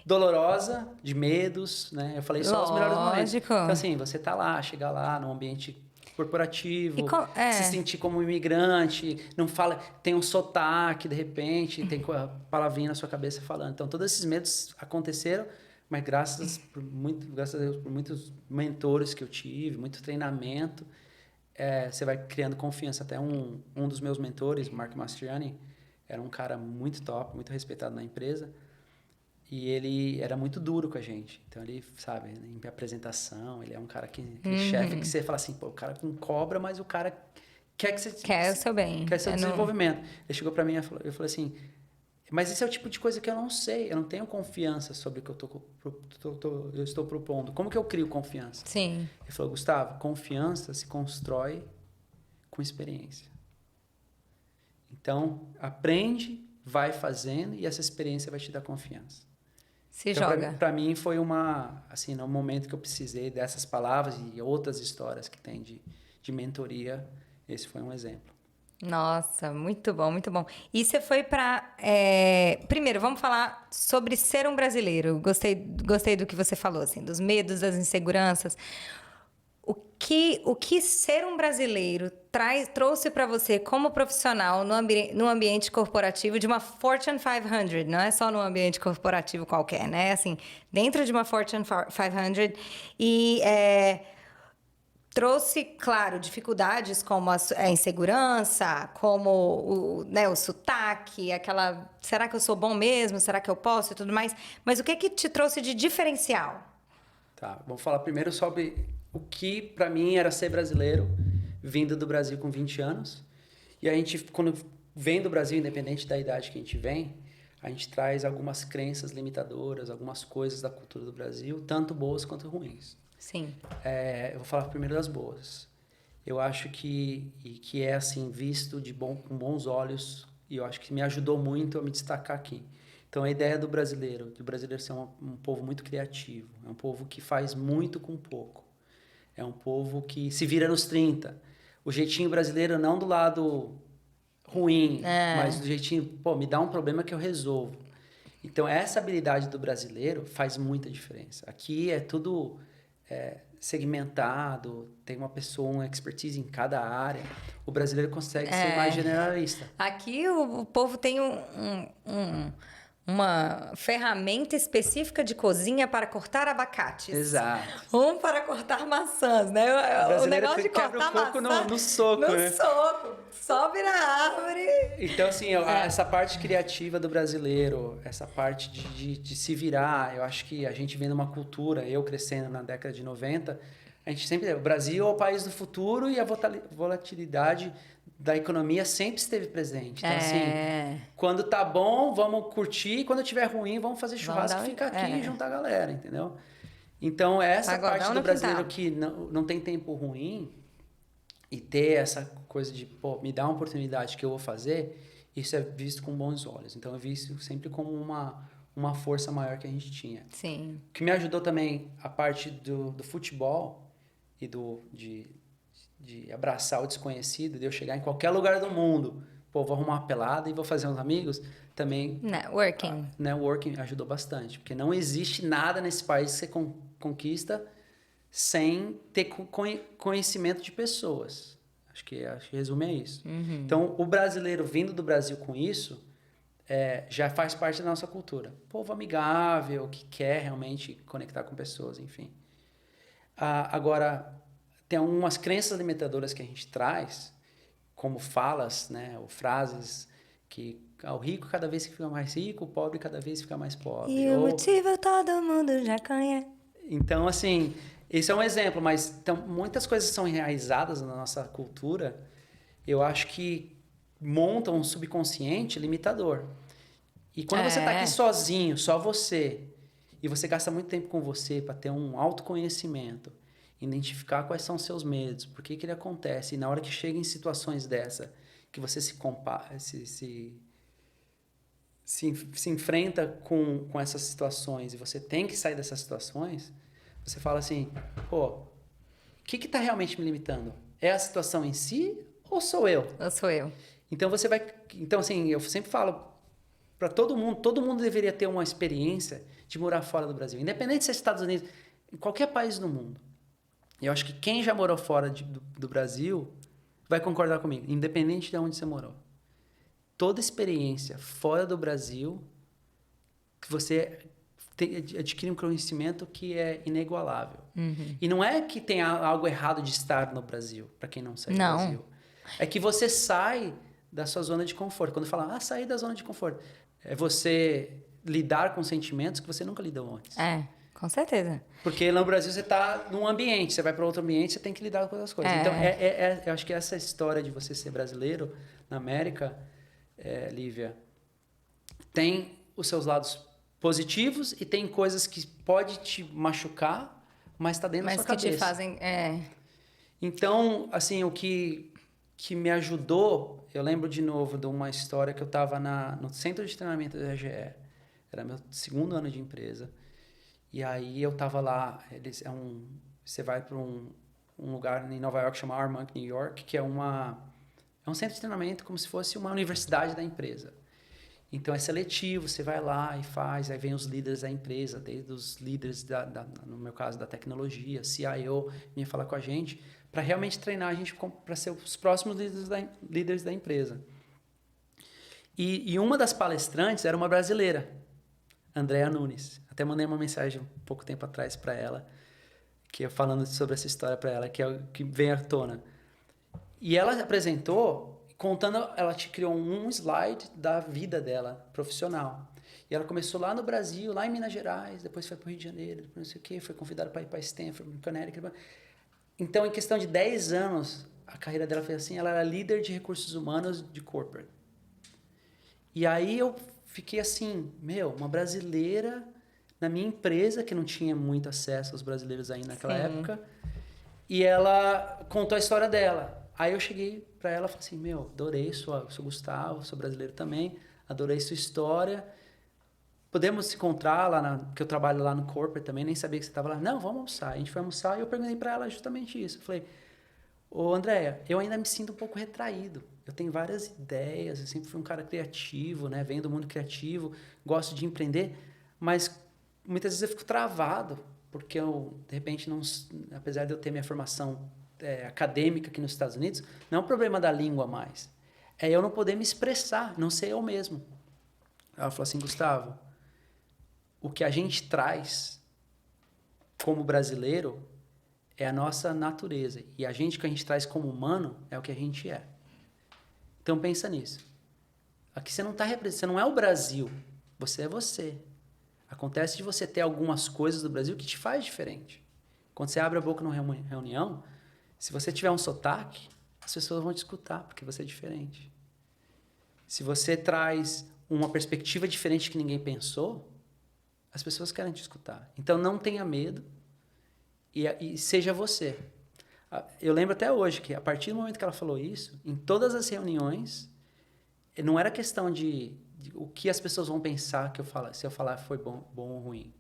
dolorosa, de medos, né? Eu falei só os melhores momentos. Então, assim, você tá lá, chega lá num ambiente corporativo, se sentir como um imigrante, não fala, tem um sotaque, de repente, tem a palavrinha na sua cabeça falando. Então, todos esses medos aconteceram, mas graças a Deus, por muitos mentores que eu tive, muito treinamento, você vai criando confiança. Até um dos meus mentores, Mark Mastriani, era um cara muito top, muito respeitado na empresa. E ele era muito duro com a gente. Então, ele, sabe, em apresentação, ele é um cara aquele chefe que você fala assim, pô, o cara com cobra, mas o cara quer que você... Quer o seu bem. Quer seu desenvolvimento. Ele chegou pra mim e eu falei assim, mas esse é o tipo de coisa que eu não sei, eu não tenho confiança sobre o que eu estou propondo. Como que eu crio confiança? Sim. Ele falou, Gustavo, confiança se constrói com experiência. Então, aprende, vai fazendo e essa experiência vai te dar confiança. Joga. Para mim foi assim, no momento que eu precisei dessas palavras e outras histórias que tem de mentoria, esse foi um exemplo. Nossa, muito bom, muito bom. E você foi para... Primeiro, vamos falar sobre ser um brasileiro. Gostei do que você falou, assim, dos medos, das inseguranças. O que ser um brasileiro trouxe para você como profissional no ambiente corporativo de uma Fortune 500, não é só num ambiente corporativo qualquer, né? Assim, dentro de uma Fortune 500 e trouxe, claro, dificuldades como a insegurança, como o sotaque, será que eu sou bom mesmo? Será que eu posso e tudo mais? Mas o que te trouxe de diferencial? Tá, vamos falar primeiro sobre o que para mim era ser brasileiro, vindo do Brasil com 20 anos. E a gente, quando vem do Brasil, independente da idade que a gente vem, a gente traz algumas crenças limitadoras, algumas coisas da cultura do Brasil, tanto boas quanto ruins. Sim. Eu vou falar primeiro das boas. Eu acho que é assim, visto com bons olhos, e eu acho que me ajudou muito a me destacar aqui. Então, a ideia do brasileiro ser um povo muito criativo, é um povo que faz muito com pouco. É um povo que se vira nos 30. O jeitinho brasileiro não do lado ruim, mas do jeitinho, pô, me dá um problema que eu resolvo. Então, essa habilidade do brasileiro faz muita diferença. Aqui é tudo segmentado, tem uma pessoa, uma expertise em cada área. O brasileiro consegue ser mais generalista. Aqui o povo tem uma ferramenta específica de cozinha para cortar abacates. Exato. Um para cortar maçãs, né? O negócio de cortar coco maçã no soco, no né? soco. Sobe na árvore. Então, assim, essa parte criativa do brasileiro, essa parte de se virar, eu acho que a gente vem numa cultura, eu crescendo na década de 90, a gente sempre... O Brasil é o país do futuro e a volatilidade da economia sempre esteve presente. Então, assim, quando tá bom, vamos curtir. Quando tiver ruim, vamos fazer churrasco e ficar aqui e juntar a galera, entendeu? Então, essa parte do brasileiro que não tem tempo ruim e ter essa coisa de, pô, me dá uma oportunidade que eu vou fazer, isso é visto com bons olhos. Então, eu vi isso sempre como uma força maior que a gente tinha. Sim. O que me ajudou também, a parte do futebol e de abraçar o desconhecido, de eu chegar em qualquer lugar do mundo, pô, vou arrumar uma pelada e vou fazer uns amigos, também... Networking ajudou bastante, porque não existe nada nesse país que você conquista sem ter conhecimento de pessoas. Acho que resume é isso. Uhum. Então, o brasileiro vindo do Brasil com isso, já faz parte da nossa cultura. Povo amigável, que quer realmente conectar com pessoas, enfim. Agora, tem algumas crenças limitadoras que a gente traz, como falas, né, ou frases, que o rico cada vez fica mais rico, o pobre cada vez fica mais pobre. E o motivo todo mundo já conhece. Então, assim, esse é um exemplo, mas então, muitas coisas são enraizadas na nossa cultura, eu acho que montam um subconsciente limitador. E quando você está aqui sozinho, só você, e você gasta muito tempo com você para ter um autoconhecimento, identificar quais são os seus medos, por que ele acontece, e na hora que chega em situações dessa, que você se enfrenta com essas situações, e você tem que sair dessas situações, você fala assim, pô, o que está realmente me limitando? É a situação em si ou sou eu? Ou sou eu. Então, então, assim, eu sempre falo para todo mundo deveria ter uma experiência de morar fora do Brasil, independente se é Estados Unidos, em qualquer país do mundo. Eu acho que quem já morou fora do Brasil vai concordar comigo, independente de onde você morou. Toda experiência fora do Brasil, que você adquire um conhecimento que é inigualável. Uhum. E não é que tem algo errado de estar no Brasil, para quem não sai do Brasil. É que você sai da sua zona de conforto. Quando fala, sair da zona de conforto, é você lidar com sentimentos que você nunca lidou antes. Com certeza. Porque no Brasil você está num ambiente, você vai para outro ambiente, você tem que lidar com outras coisas. Então, eu acho que essa história de você ser brasileiro na América, Lívia, tem os seus lados positivos e tem coisas que pode te machucar, mas está dentro da sua cabeça. Mas que te fazem... Então, assim, o que me ajudou, eu lembro de novo de uma história que eu estava no centro de treinamento da RGE. Era meu 2º ano de empresa. E aí eu tava lá, você vai para um lugar em Nova York chamado Armonk, New York, que é um centro de treinamento como se fosse uma universidade da empresa. Então é seletivo, você vai lá e faz, aí vem os líderes da empresa, desde os líderes, no meu caso, da tecnologia, CIO, vinha falar com a gente, para realmente treinar a gente para ser os próximos líderes da empresa. E uma das palestrantes era uma brasileira, Andrea Nunes. Até mandei uma mensagem um pouco tempo atrás para ela, falando sobre essa história para ela, que vem à tona. E ela apresentou, ela te criou um slide da vida dela, profissional. E ela começou lá no Brasil, lá em Minas Gerais, depois foi para o Rio de Janeiro, depois não sei o quê, foi convidada para ir para Stanford, Connecticut. Então, em questão de 10 anos, a carreira dela foi assim, ela era líder de recursos humanos de corporate. E aí eu fiquei assim, uma brasileira na minha empresa, que não tinha muito acesso aos brasileiros ainda naquela época, e ela contou a história dela. Aí eu cheguei para ela e falei assim, adorei, sou Gustavo, sou brasileiro também, adorei sua história, podemos se encontrar lá, porque eu trabalho lá no corporate também, nem sabia que você estava lá. Não, vamos almoçar. A gente foi almoçar e eu perguntei para ela justamente isso. Eu falei, Andréia, eu ainda me sinto um pouco retraído. Eu tenho várias ideias, eu sempre fui um cara criativo, né? Venho do mundo criativo, gosto de empreender, mas muitas vezes eu fico travado. porque eu, de repente, não, apesar de eu ter minha formação acadêmica aqui nos Estados Unidos, não é um problema da língua mais. É eu não poder me expressar, não ser eu mesmo. Ela falou assim, Gustavo, o que a gente traz como brasileiro é a nossa natureza. E a gente que a gente traz como humano é o que a gente é. Então pensa nisso. Aqui você não está representando, você não é o Brasil, você é você. Acontece de você ter algumas coisas do Brasil que te faz diferente. Quando você abre a boca numa reunião, se você tiver um sotaque, as pessoas vão te escutar, porque você é diferente. Se você traz uma perspectiva diferente que ninguém pensou, as pessoas querem te escutar. Então não tenha medo e seja você. Eu lembro até hoje que a partir do momento que ela falou isso, em todas as reuniões, não era questão de o que as pessoas vão pensar que se eu falar foi bom ou ruim.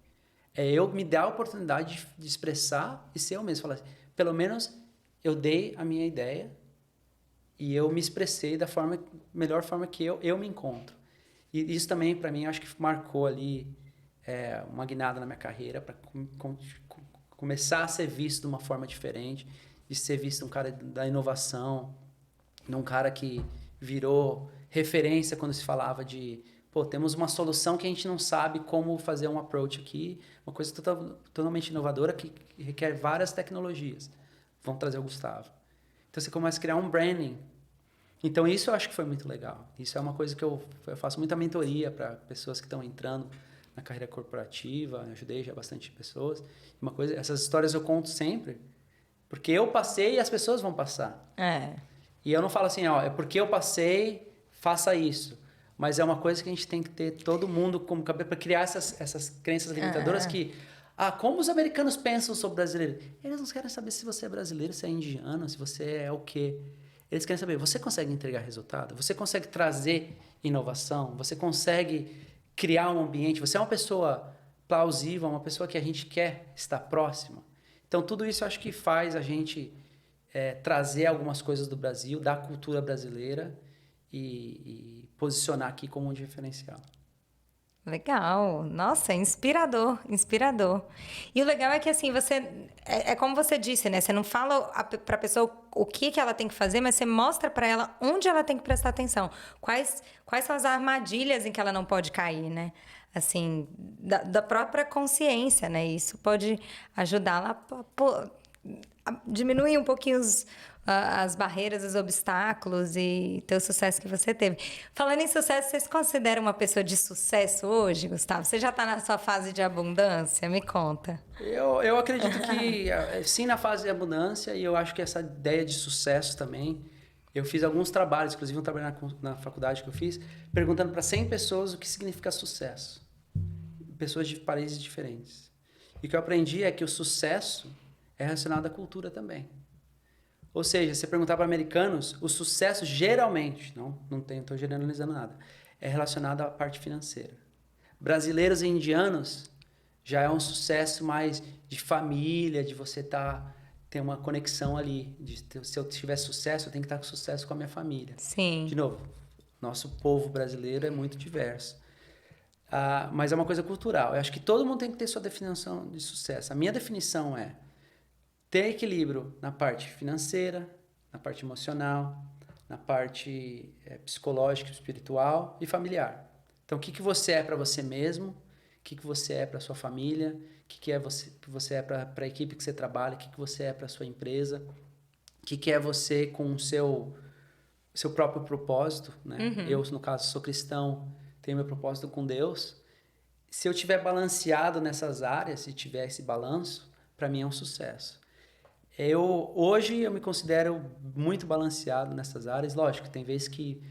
É eu me dar a oportunidade de expressar e ser eu mesmo. Falar, pelo menos eu dei a minha ideia e eu me expressei da melhor forma que eu me encontro. E isso também, para mim, acho que marcou ali uma guinada na minha carreira para começar a ser visto de uma forma diferente, de ser visto um cara da inovação, um cara que virou referência quando se falava de, temos uma solução que a gente não sabe como fazer um approach aqui, uma coisa totalmente inovadora que requer várias tecnologias. Vão trazer o Gustavo. Então você começa a criar um branding. Então isso eu acho que foi muito legal. Isso é uma coisa que eu faço muita mentoria para pessoas que estão entrando na carreira corporativa, ajudei já bastante pessoas. Essas histórias eu conto sempre, porque eu passei e as pessoas vão passar. E eu não falo assim, é porque eu passei, faça isso. Mas é uma coisa que a gente tem que ter todo mundo como cabeça para criar essas crenças limitadoras que... como os americanos pensam sobre brasileiro? Eles não querem saber se você é brasileiro, se é indiano, se você é o quê. Eles querem saber, você consegue entregar resultado? Você consegue trazer inovação? Você consegue criar um ambiente? Você é uma pessoa plausível, uma pessoa que a gente quer estar próxima? Então, tudo isso eu acho que faz a gente trazer algumas coisas do Brasil, da cultura brasileira e posicionar aqui como um diferencial. Legal. Nossa, inspirador, inspirador. E o legal é que, assim, é como você disse, né? Você não fala para a pessoa o que ela tem que fazer, mas você mostra para ela onde ela tem que prestar atenção. Quais são as armadilhas em que ela não pode cair, né? Assim, da própria consciência, né? Isso pode ajudá-la a diminuir um pouquinho as barreiras, os obstáculos e ter o sucesso que você teve. Falando em sucesso, você se considera uma pessoa de sucesso hoje, Gustavo? Você já está na sua fase de abundância? Me conta. Eu acredito que sim, na fase de abundância, e eu acho que essa ideia de sucesso também. Eu fiz alguns trabalhos, inclusive um trabalho na faculdade que eu fiz, perguntando para 100 pessoas o que significa sucesso. Pessoas de países diferentes. E o que eu aprendi é que o sucesso é relacionado à cultura também. Ou seja, se você perguntar para americanos, o sucesso geralmente, não estou generalizando nada, é relacionado à parte financeira. Brasileiros e indianos já é um sucesso mais de família, de você ter uma conexão ali. Se eu tiver sucesso, eu tenho que estar com sucesso com a minha família. Sim. De novo, nosso povo brasileiro é muito diverso. Mas é uma coisa cultural. Eu acho que todo mundo tem que ter sua definição de sucesso. A minha definição é ter equilíbrio na parte financeira, na parte emocional, na parte psicológica, espiritual e familiar. Então, o que você é para você mesmo, o que você é para sua família, o que você é para a equipe que você trabalha, o que você é para a sua empresa, o que é você com o seu próprio propósito. Né? Uhum. Eu, no caso, sou cristão, tenho meu propósito com Deus. Se eu tiver balanceado nessas áreas, se tiver esse balanço, para mim é um sucesso. Hoje eu me considero muito balanceado nessas áreas. Lógico, tem vezes que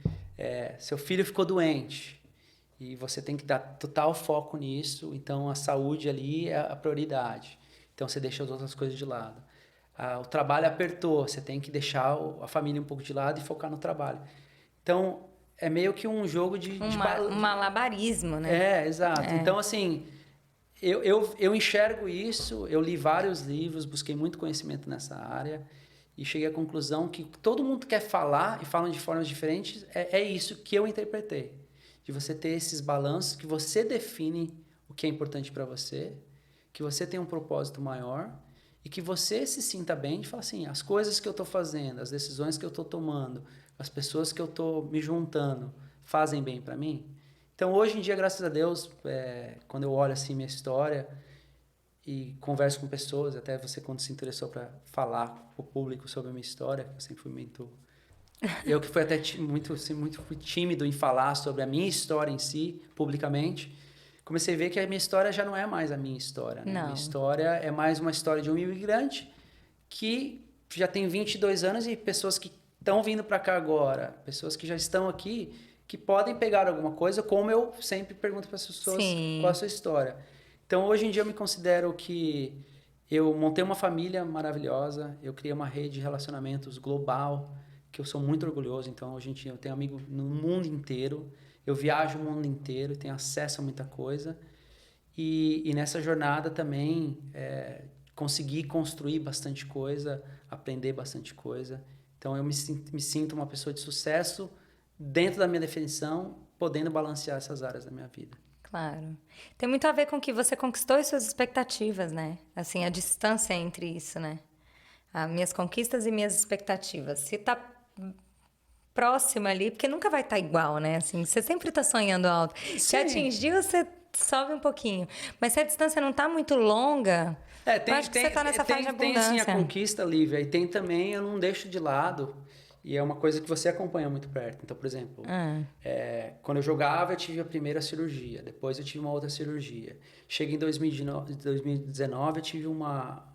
seu filho ficou doente e você tem que dar total foco nisso. Então, a saúde ali é a prioridade. Então, você deixa as outras coisas de lado. O trabalho apertou, você tem que deixar a família um pouco de lado e focar no trabalho. Então, é meio que um jogo de malabarismo, né? Exato. Então, assim... Eu enxergo isso, eu li vários livros, busquei muito conhecimento nessa área e cheguei à conclusão que todo mundo quer falar e falam de formas diferentes, é isso que eu interpretei. De você ter esses balanços, que você define o que é importante para você, que você tem um propósito maior e que você se sinta bem de falar assim, as coisas que eu estou fazendo, as decisões que eu estou tomando, as pessoas que eu estou me juntando, fazem bem para mim? Então, hoje em dia, graças a Deus, quando eu olho assim minha história e converso com pessoas, até você quando se interessou para falar para o público sobre a minha história, eu sempre fui muito... Eu que fui até muito fui tímido em falar sobre a minha história em si, publicamente, comecei a ver que a minha história já não é mais a minha história, né? Não. Minha história é mais uma história de um imigrante que já tem 22 anos e pessoas que estão vindo para cá agora, pessoas que já estão aqui, que podem pegar alguma coisa, como eu sempre pergunto para as pessoas qual é a sua história. Então, hoje em dia, eu me considero que eu montei uma família maravilhosa, eu criei uma rede de relacionamentos global, que eu sou muito orgulhoso. Então, hoje em dia, eu tenho amigo no mundo inteiro, eu viajo o mundo inteiro, tenho acesso a muita coisa. E nessa jornada também, consegui construir bastante coisa, aprender bastante coisa. Então, eu me sinto uma pessoa de sucesso dentro da minha definição, podendo balancear essas áreas da minha vida. Claro. Tem muito a ver com que você conquistou as suas expectativas, né? Assim, a distância entre isso, né? As minhas conquistas e minhas expectativas. Se tá próxima ali, porque nunca vai estar igual, né? Assim, você sempre tá sonhando alto. Se atingiu, você sobe um pouquinho. Mas se a distância não tá muito longa, eu acho que você tá nessa fase de abundância. Tem sim a conquista, Lívia, e tem também, eu não deixo de lado, e é uma coisa que você acompanha muito perto. Então, por exemplo, quando eu jogava, eu tive a primeira cirurgia, depois eu tive uma outra cirurgia. Cheguei em 2019, eu tive uma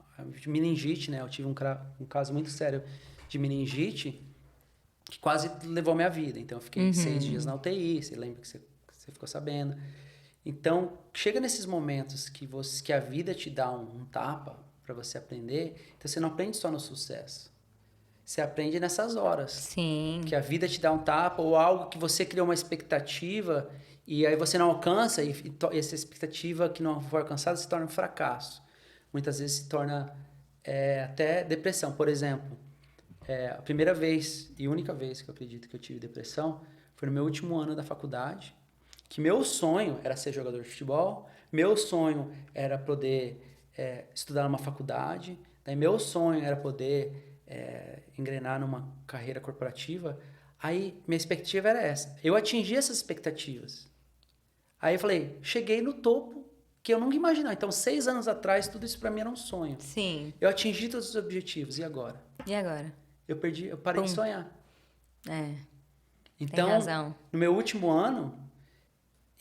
meningite, né? Eu tive um caso muito sério de meningite, que quase levou minha vida. Então, eu fiquei 6 dias na UTI, você lembra que você ficou sabendo. Então, chega nesses momentos que a vida te dá um tapa para você aprender, então você não aprende só no sucesso. Você aprende nessas horas. Sim. Que a vida te dá um tapa ou algo que você criou uma expectativa e aí você não alcança e essa expectativa que não foi alcançada se torna um fracasso. Muitas vezes se torna até depressão. Por exemplo, a primeira vez e única vez que eu acredito que eu tive depressão foi no meu último ano da faculdade, que meu sonho era ser jogador de futebol, meu sonho era poder estudar numa faculdade, daí meu sonho era poder engrenar numa carreira corporativa. Aí minha expectativa era essa. Eu atingi essas expectativas. Aí eu falei, cheguei no topo que eu nunca imaginava. Então, 6 anos atrás, tudo isso para mim era um sonho. Sim. Eu atingi todos os objetivos. E agora? E agora? Eu parei de sonhar. Então, tem razão. No meu último ano,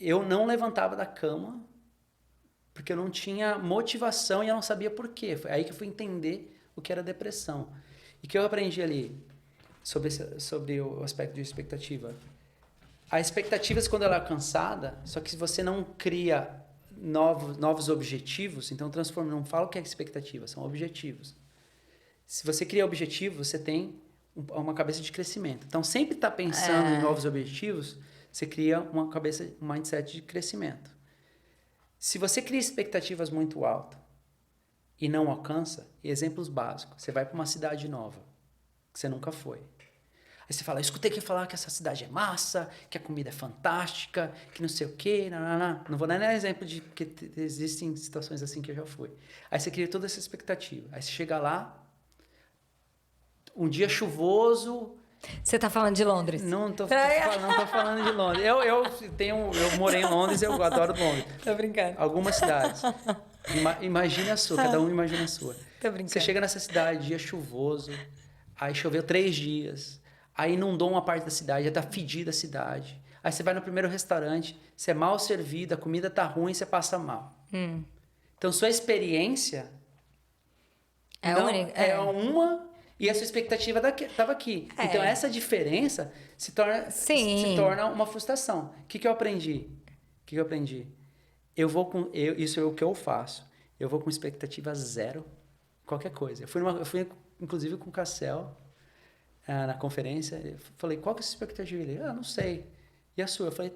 eu não levantava da cama porque eu não tinha motivação e eu não sabia por quê. Foi aí que eu fui entender o que era depressão. E o que eu aprendi ali sobre o aspecto de expectativa? A expectativa, quando ela é alcançada, só que se você não cria novos objetivos, então não fala o que é expectativa, são objetivos. Se você cria objetivos, você tem uma cabeça de crescimento. Então, sempre estar pensando em novos objetivos, você cria um mindset de crescimento. Se você cria expectativas muito altas e não alcança, exemplos básicos, você vai para uma cidade nova, que você nunca foi. Aí você fala, escutei que falar que essa cidade é massa, que a comida é fantástica, que não sei o quê, não vou dar nem exemplo de que existem situações assim que eu já fui. Aí você cria toda essa expectativa. Aí você chega lá, um dia chuvoso. Você tá falando de Londres? Não tô falando de Londres. Eu morei em Londres, eu adoro Londres. Tô brincando. Algumas cidades. Imagina a sua, cada um imagina a sua. Tô brincando. Você chega nessa cidade, dia chuvoso, aí choveu 3 dias, aí inundou uma parte da cidade, já tá fedida a cidade. Aí você vai no primeiro restaurante, você é mal servido, a comida tá ruim, você passa mal. Então, sua experiência única. É uma e a sua expectativa estava aqui. Então, essa diferença se torna uma frustração. O que eu aprendi? Isso é o que eu faço. Eu vou com expectativa zero, qualquer coisa. Eu fui inclusive, com o Cassel na conferência. Eu falei, qual que é a sua expectativa? Ele, não sei. E a sua? Eu falei,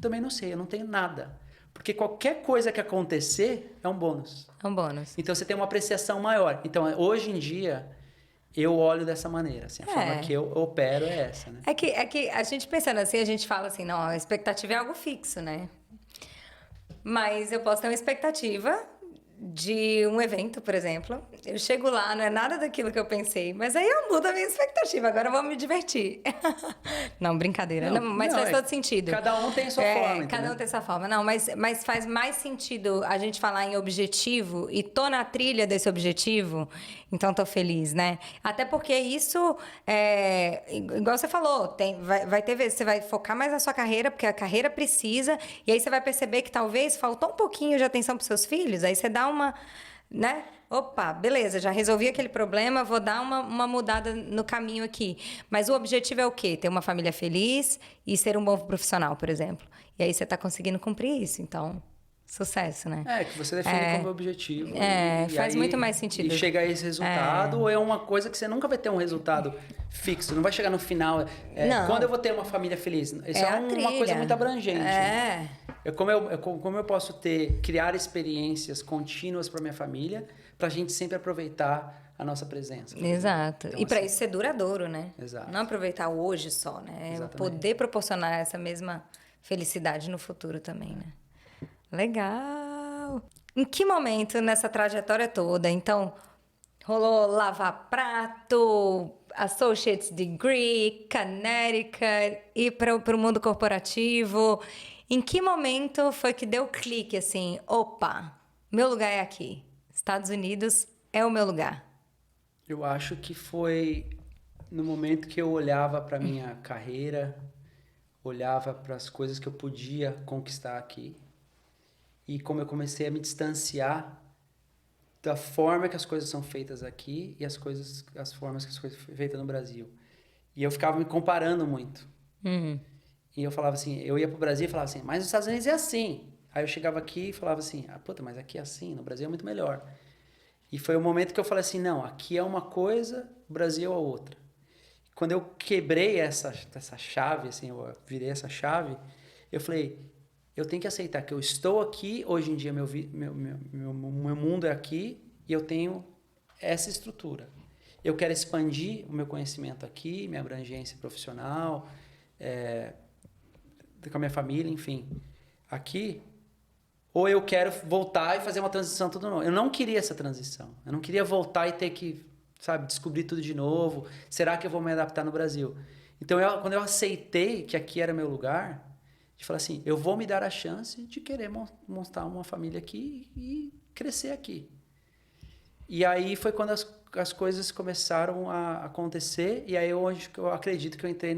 também não sei, eu não tenho nada. Porque qualquer coisa que acontecer é um bônus. É um bônus. Então, você tem uma apreciação maior. Então, hoje em dia, eu olho dessa maneira. Assim, a forma que eu opero é essa. Né? É que a gente pensando assim, a gente fala assim, não, a expectativa é algo fixo, né? Mas eu posso ter uma expectativa de um evento, por exemplo. Eu chego lá, não é nada daquilo que eu pensei, mas aí eu mudo a minha expectativa. Agora eu vou me divertir. Não, brincadeira. Não, mas faz todo sentido. Cada um tem a sua forma, entendeu? Cada um tem a sua forma. Não, mas faz mais sentido a gente falar em objetivo e tô na trilha desse objetivo, então tô feliz, né? Até porque isso, igual você falou, vai ter vezes, você vai focar mais na sua carreira, porque a carreira precisa, e aí você vai perceber que talvez faltou um pouquinho de atenção pros seus filhos, aí você dá uma, né? Opa, beleza, já resolvi aquele problema, vou dar uma mudada no caminho aqui. Mas o objetivo é o quê? Ter uma família feliz e ser um bom profissional, por exemplo. E aí você está conseguindo cumprir isso, então, sucesso, né? Que você define como objetivo. Faz aí, muito mais sentido. E chegar a esse resultado, ou é uma coisa que você nunca vai ter um resultado fixo, não vai chegar no final. Não. Quando eu vou ter uma família feliz? Isso é uma coisa muito abrangente. Né? Como eu posso criar experiências contínuas para minha família, para a gente sempre aproveitar a nossa presença. Exato. Então, e para isso ser duradouro, né? Exato. Não aproveitar hoje só, né? Exatamente. Poder proporcionar essa mesma felicidade no futuro também, né? Legal! Em que momento nessa trajetória toda, então, rolou lavar prato, Associate's Degree, Connecticut, ir para o mundo corporativo? Em que momento foi que deu clique assim, opa, meu lugar é aqui, Estados Unidos é o meu lugar? Eu acho que foi no momento que eu olhava para minha carreira, olhava para as coisas que eu podia conquistar aqui, e como eu comecei a me distanciar da forma que as coisas são feitas aqui e as formas que as coisas são feitas no Brasil. E eu ficava me comparando muito. Uhum. E eu falava assim, eu ia pro Brasil e falava assim, mas nos Estados Unidos é assim. Aí eu chegava aqui e falava assim, mas aqui é assim, no Brasil é muito melhor. E foi o momento que eu falei assim, não, aqui é uma coisa, o Brasil é outra. Quando eu quebrei essa chave, assim, eu virei essa chave, eu falei, eu tenho que aceitar que eu estou aqui, hoje em dia meu mundo é aqui e eu tenho essa estrutura. Eu quero expandir o meu conhecimento aqui, minha abrangência profissional, com a minha família, enfim. Aqui, ou eu quero voltar e fazer uma transição tudo novo. Eu não queria essa transição. Eu não queria voltar e ter que, descobrir tudo de novo. Será que eu vou me adaptar no Brasil? Então, quando eu aceitei que aqui era meu lugar, de falar assim, eu vou me dar a chance de querer montar uma família aqui e crescer aqui. E aí foi quando as coisas começaram a acontecer, e aí hoje eu acredito que eu entrei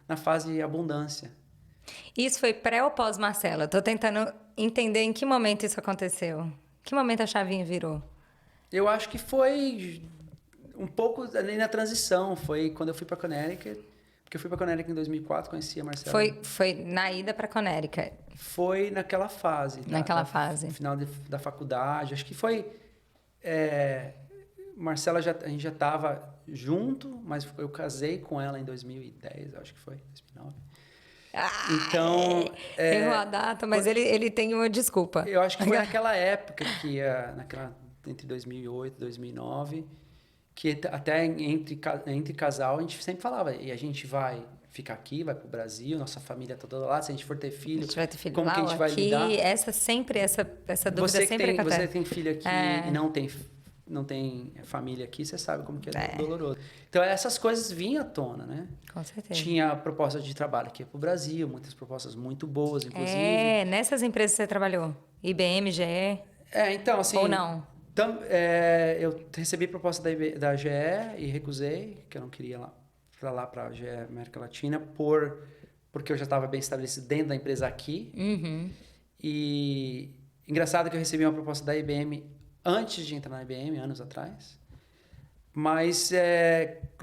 na fase de abundância. Isso foi pré ou pós Marcela? Tô tentando entender em que momento isso aconteceu. Que momento a chavinha virou? Eu acho que foi um pouco ali na transição. Foi quando eu fui para Connecticut. Porque eu fui para Connecticut em 2004, conheci a Marcela. Foi na ida para Connecticut? Foi naquela fase. Naquela fase. No final da faculdade. Acho que foi... Marcela, a gente já estava junto, mas eu casei com ela em 2010, acho que foi, 2009. Então... Errou a data, mas ele tem uma desculpa. Eu acho que foi naquela época, entre 2008 e 2009, que até entre casal a gente sempre falava, e a gente vai ficar aqui, vai pro Brasil, nossa família tá toda lá, se a gente for ter filho, a gente vai ter filho como lá, que a gente vai lidar? Essa dúvida sempre acontece. Você tem filho aqui e não tem família aqui, você sabe como que é doloroso. Então, essas coisas vinham à tona, né? Com certeza. Tinha propostas de trabalho aqui pro Brasil, muitas propostas muito boas, inclusive. Nessas empresas você trabalhou? IBM, GE? Então, assim... Ou não? Eu recebi proposta da GE e recusei, que eu não queria para a GE América Latina, porque eu já estava bem estabelecido dentro da empresa aqui. Uhum. E engraçado que eu recebi uma proposta da IBM antes de entrar na IBM, anos atrás. Mas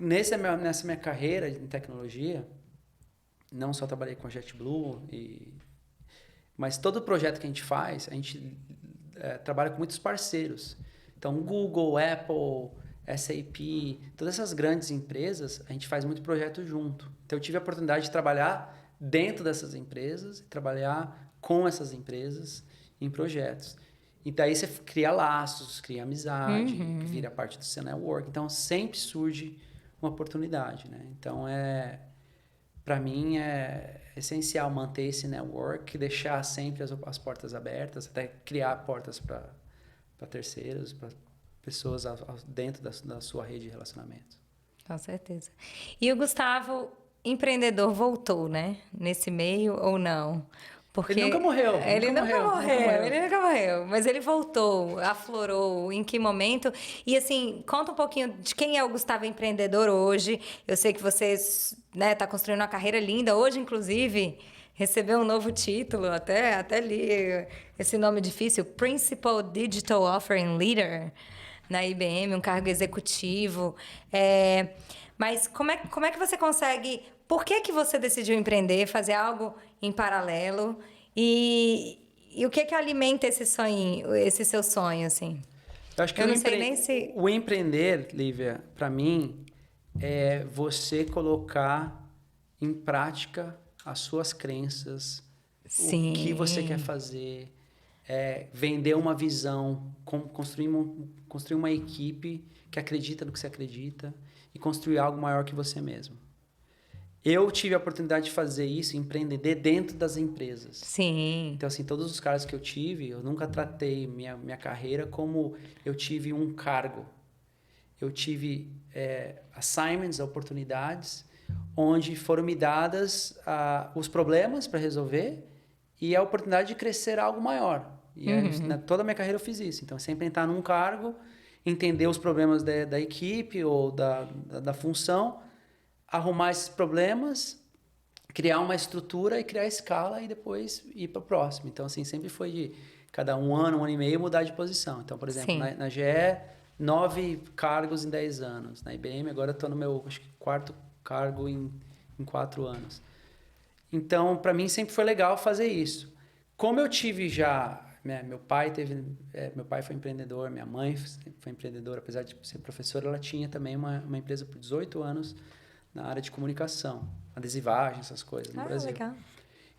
nessa minha carreira em tecnologia, não só trabalhei com a JetBlue, mas todo projeto que a gente faz, a gente trabalha com muitos parceiros. Então, Google, Apple, SAP, todas essas grandes empresas, a gente faz muito projeto junto. Então, eu tive a oportunidade de trabalhar dentro dessas empresas e trabalhar com essas empresas em projetos. E daí você cria laços, cria amizade, vira parte do seu network. Então, sempre surge uma oportunidade, né? Então, para mim, é essencial manter esse network, deixar sempre as portas abertas, até criar portas para para terceiros, para pessoas dentro da sua rede de relacionamentos. Com certeza. E o Gustavo, empreendedor, voltou, né? Nesse meio ou não? Porque Ele nunca morreu. Ele nunca morreu, mas ele voltou, aflorou, em que momento? E assim, conta um pouquinho de quem é o Gustavo empreendedor hoje. Eu sei que você, né, tá construindo uma carreira linda. Hoje, inclusive, recebeu um novo título, até li esse nome difícil, Principal Digital Offering Leader na IBM, um cargo executivo. Mas como é que você consegue... Por que você decidiu empreender, fazer algo em paralelo? E o que alimenta esse sonho, esse seu sonho, assim? Eu acho que o empreender, Lívia, para mim, é você colocar em prática as suas crenças, Sim. o que você quer fazer, vender uma visão, construir uma equipe que acredita no que você acredita e construir algo maior que você mesmo. Eu tive a oportunidade de fazer isso, empreender dentro das empresas. Sim. Então, assim, todos os cargos que eu tive, eu nunca tratei minha carreira como eu tive um cargo. Eu tive assignments, oportunidades, onde foram me dadas os problemas para resolver e a oportunidade de crescer algo maior. E toda a minha carreira eu fiz isso. Então, sempre entrar num cargo, entender os problemas da equipe ou da função, arrumar esses problemas, criar uma estrutura e criar escala e depois ir para o próximo. Então, assim, sempre foi de cada um ano e meio mudar de posição. Então, por exemplo, na GE, 9 cargos em 10 anos. Na IBM, agora estou no meu, acho que, 4º cargo em 4 anos. Então, para mim, sempre foi legal fazer isso. Como eu tive já... Meu pai foi empreendedor, minha mãe foi empreendedora, apesar de ser professora, ela tinha também uma empresa por 18 anos na área de comunicação, adesivagem, essas coisas no Brasil. Legal.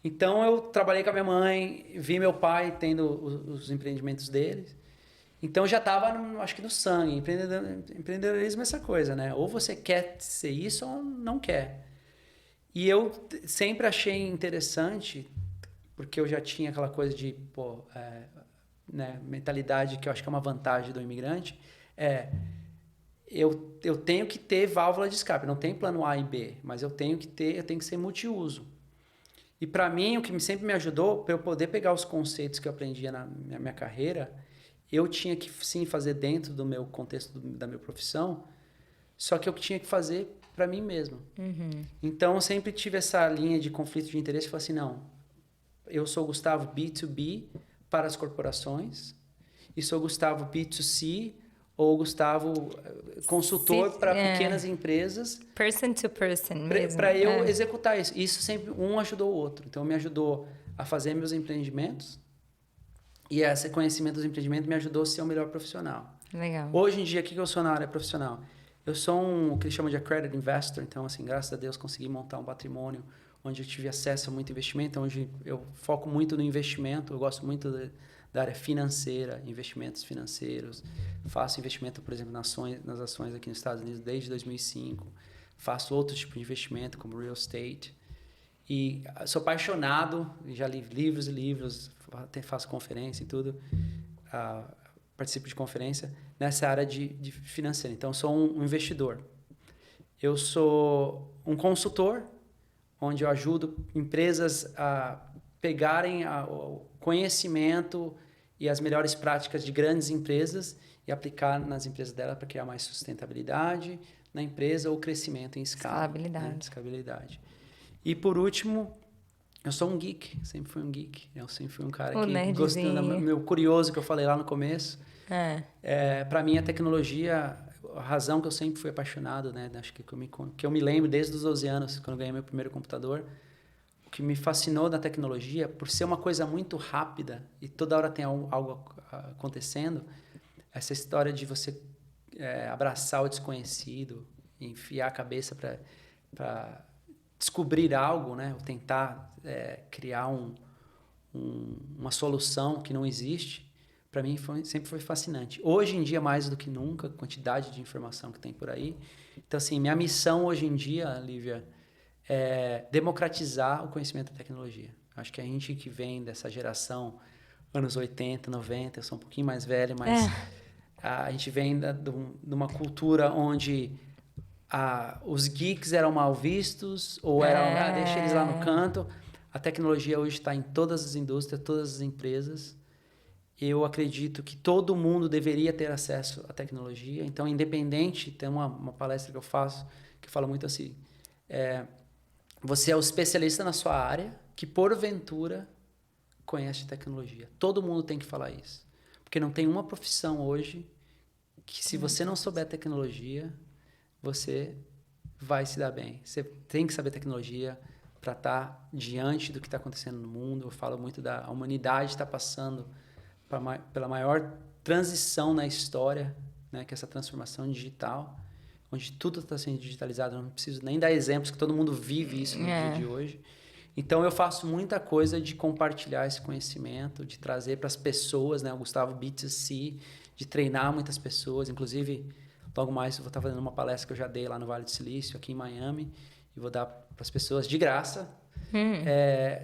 Então, eu trabalhei com a minha mãe, vi meu pai tendo os empreendimentos dele. Então, já estava, acho que no sangue. Empreendedorismo é essa coisa, né? Ou você quer ser isso ou não quer. E eu sempre achei interessante, porque eu já tinha aquela coisa de, mentalidade que eu acho que é uma vantagem do imigrante, eu tenho que ter válvula de escape, não tem plano A e B, mas eu tenho que ser multiuso. E para mim, o que sempre me ajudou, para eu poder pegar os conceitos que eu aprendia na minha carreira, eu tinha que sim fazer dentro do meu contexto da minha profissão, só que eu tinha que fazer para mim mesmo. Então, eu sempre tive essa linha de conflito de interesse, eu falei assim, não, eu sou Gustavo B2B para as corporações e sou Gustavo B2C ou Gustavo consultor para pequenas empresas. Person to person mesmo. Para eu executar isso. Isso sempre um ajudou o outro. Então, me ajudou a fazer meus empreendimentos e esse conhecimento dos empreendimentos me ajudou a ser o melhor profissional. Legal. Hoje em dia, o que eu sou na área profissional? Eu sou o que eles chamam de accredited investor. Então, assim, graças a Deus, consegui montar um patrimônio onde eu tive acesso a muito investimento, onde eu foco muito no investimento. Eu gosto muito da área financeira, investimentos financeiros. Faço investimento, por exemplo, nas ações aqui nos Estados Unidos desde 2005. Faço outro tipo de investimento, como real estate. E sou apaixonado, já li livros e livros, faço conferência e tudo, participo de conferência nessa área de financeira. Então, sou um investidor. Eu sou um consultor, onde eu ajudo empresas a pegarem o conhecimento e as melhores práticas de grandes empresas e aplicar nas empresas dela para criar mais sustentabilidade na empresa ou crescimento em escala. Escalabilidade. E, por último, eu sou um geek. Sempre fui um geek. Eu sempre fui um cara que gostando, meu curioso que eu falei lá no começo. Para mim, a tecnologia, a razão que eu sempre fui apaixonado, né? Acho que eu me lembro desde os 12 anos, quando eu ganhei meu primeiro computador. O que me fascinou na tecnologia, por ser uma coisa muito rápida e toda hora tem algo acontecendo, essa história de você abraçar o desconhecido, enfiar a cabeça para descobrir algo, né? Ou tentar criar uma solução que não existe, para mim sempre foi fascinante. Hoje em dia, mais do que nunca, a quantidade de informação que tem por aí. Então, assim, minha missão hoje em dia, Lívia, é democratizar o conhecimento da tecnologia. Acho que a gente que vem dessa geração anos 80, 90, eu sou um pouquinho mais velho, mas a gente vem de uma cultura onde os geeks eram mal vistos, ou eram, deixa eles lá no canto. A tecnologia hoje está em todas as indústrias, todas as empresas. Eu acredito que todo mundo deveria ter acesso à tecnologia. Então, independente, tem uma palestra que eu faço que fala muito assim, você é o especialista na sua área que, porventura, conhece tecnologia. Todo mundo tem que falar isso. Porque não tem uma profissão hoje que, se você não souber tecnologia, você vai se dar bem. Você tem que saber tecnologia para estar diante do que está acontecendo no mundo. Eu falo muito da humanidade está passando pela maior transição na história, né, que é essa transformação digital, onde tudo está sendo digitalizado. Eu não preciso nem dar exemplos, que todo mundo vive isso no dia de hoje. Então, eu faço muita coisa de compartilhar esse conhecimento, de trazer para as pessoas, né, o Gustavo B2C, de treinar muitas pessoas. Inclusive, logo mais eu vou estar fazendo uma palestra que eu já dei lá no Vale do Silício, aqui em Miami, e vou dar para as pessoas de graça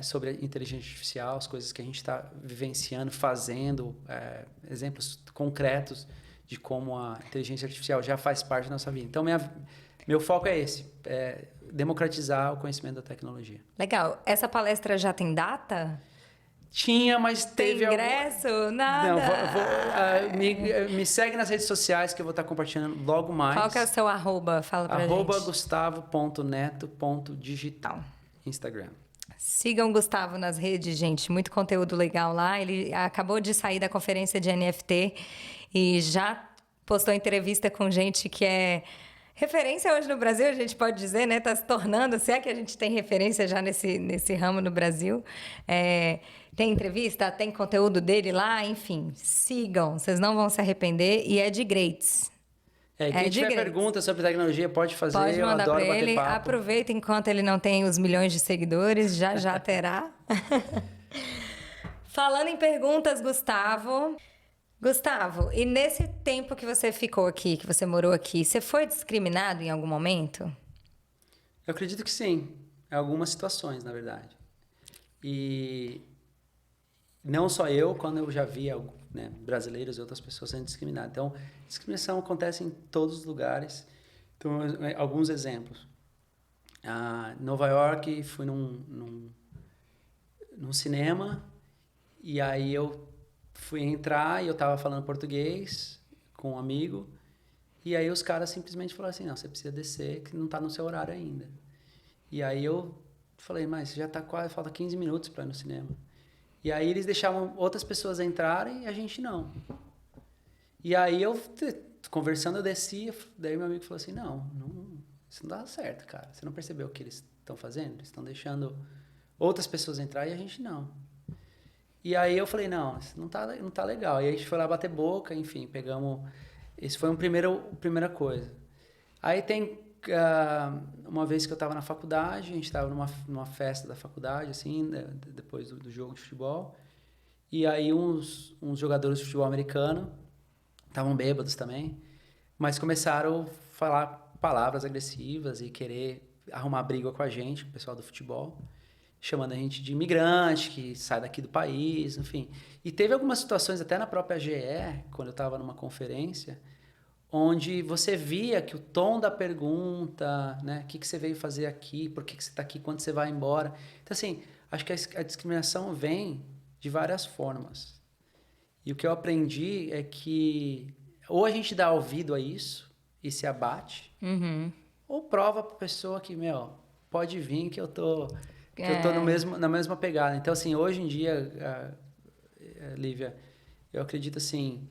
sobre a inteligência artificial, as coisas que a gente está vivenciando, fazendo, exemplos concretos de como a inteligência artificial já faz parte da nossa vida. Então, meu foco é esse, democratizar o conhecimento da tecnologia. Legal. Essa palestra já tem data? Tinha, mas teve... Tem ingresso? Nada? Não, me segue nas redes sociais que eu vou estar compartilhando logo mais. Qual que é o seu arroba? Fala pra gente. @gustavo.neto.digital. Instagram. Sigam o Gustavo nas redes, gente. Muito conteúdo legal lá. Ele acabou de sair da conferência de NFT e já postou entrevista com gente que é referência hoje no Brasil, a gente pode dizer, né? Está se tornando, se é que a gente tem referência já nesse ramo no Brasil. Tem entrevista, tem conteúdo dele lá, enfim. Sigam, vocês não vão se arrepender e é de grátis. Quem tiver pergunta sobre tecnologia pode fazer, pode mandar eu adoro para bater ele. papo. Aproveita enquanto ele não tem os milhões de seguidores, já terá. Falando em perguntas, Gustavo, e nesse tempo que você ficou aqui, que você morou aqui, você foi discriminado em algum momento? Eu acredito que sim, em algumas situações, na verdade. E não só eu, quando eu já vi brasileiros e outras pessoas sendo discriminadas. Então, discriminação acontece em todos os lugares. Então, alguns exemplos. Em Nova York, fui num cinema, e aí eu fui entrar e eu estava falando português com um amigo, e aí os caras simplesmente falaram assim, não, você precisa descer, que não está no seu horário ainda. E aí eu falei, mas já está quase, falta 15 minutos para ir no cinema. E aí eles deixavam outras pessoas entrarem e a gente não. E aí eu, conversando, eu desci, daí meu amigo falou assim, não, isso não dá certo, cara. Você não percebeu o que eles estão fazendo? Eles estão deixando outras pessoas entrar e a gente não. E aí eu falei, não, isso não tá legal. E aí a gente foi lá bater boca, enfim, pegamos... Esse foi primeira coisa. Aí tem... uma vez que eu estava na faculdade, a gente estava numa festa da faculdade, assim, depois do jogo de futebol, e aí uns jogadores de futebol americano estavam bêbados também, mas começaram a falar palavras agressivas e querer arrumar briga com a gente, com o pessoal do futebol, chamando a gente de imigrante, que sai daqui do país, enfim. E teve algumas situações, até na própria GE, quando eu estava numa conferência, onde você via que o tom da pergunta, né, o que você veio fazer aqui, por que você está aqui, quando você vai embora. Então, assim, acho que a discriminação vem de várias formas. E o que eu aprendi é que ou a gente dá ouvido a isso e se abate, ou prova para a pessoa que, pode vir que eu tô na mesma pegada. Então, assim, hoje em dia, Lívia, eu acredito, assim,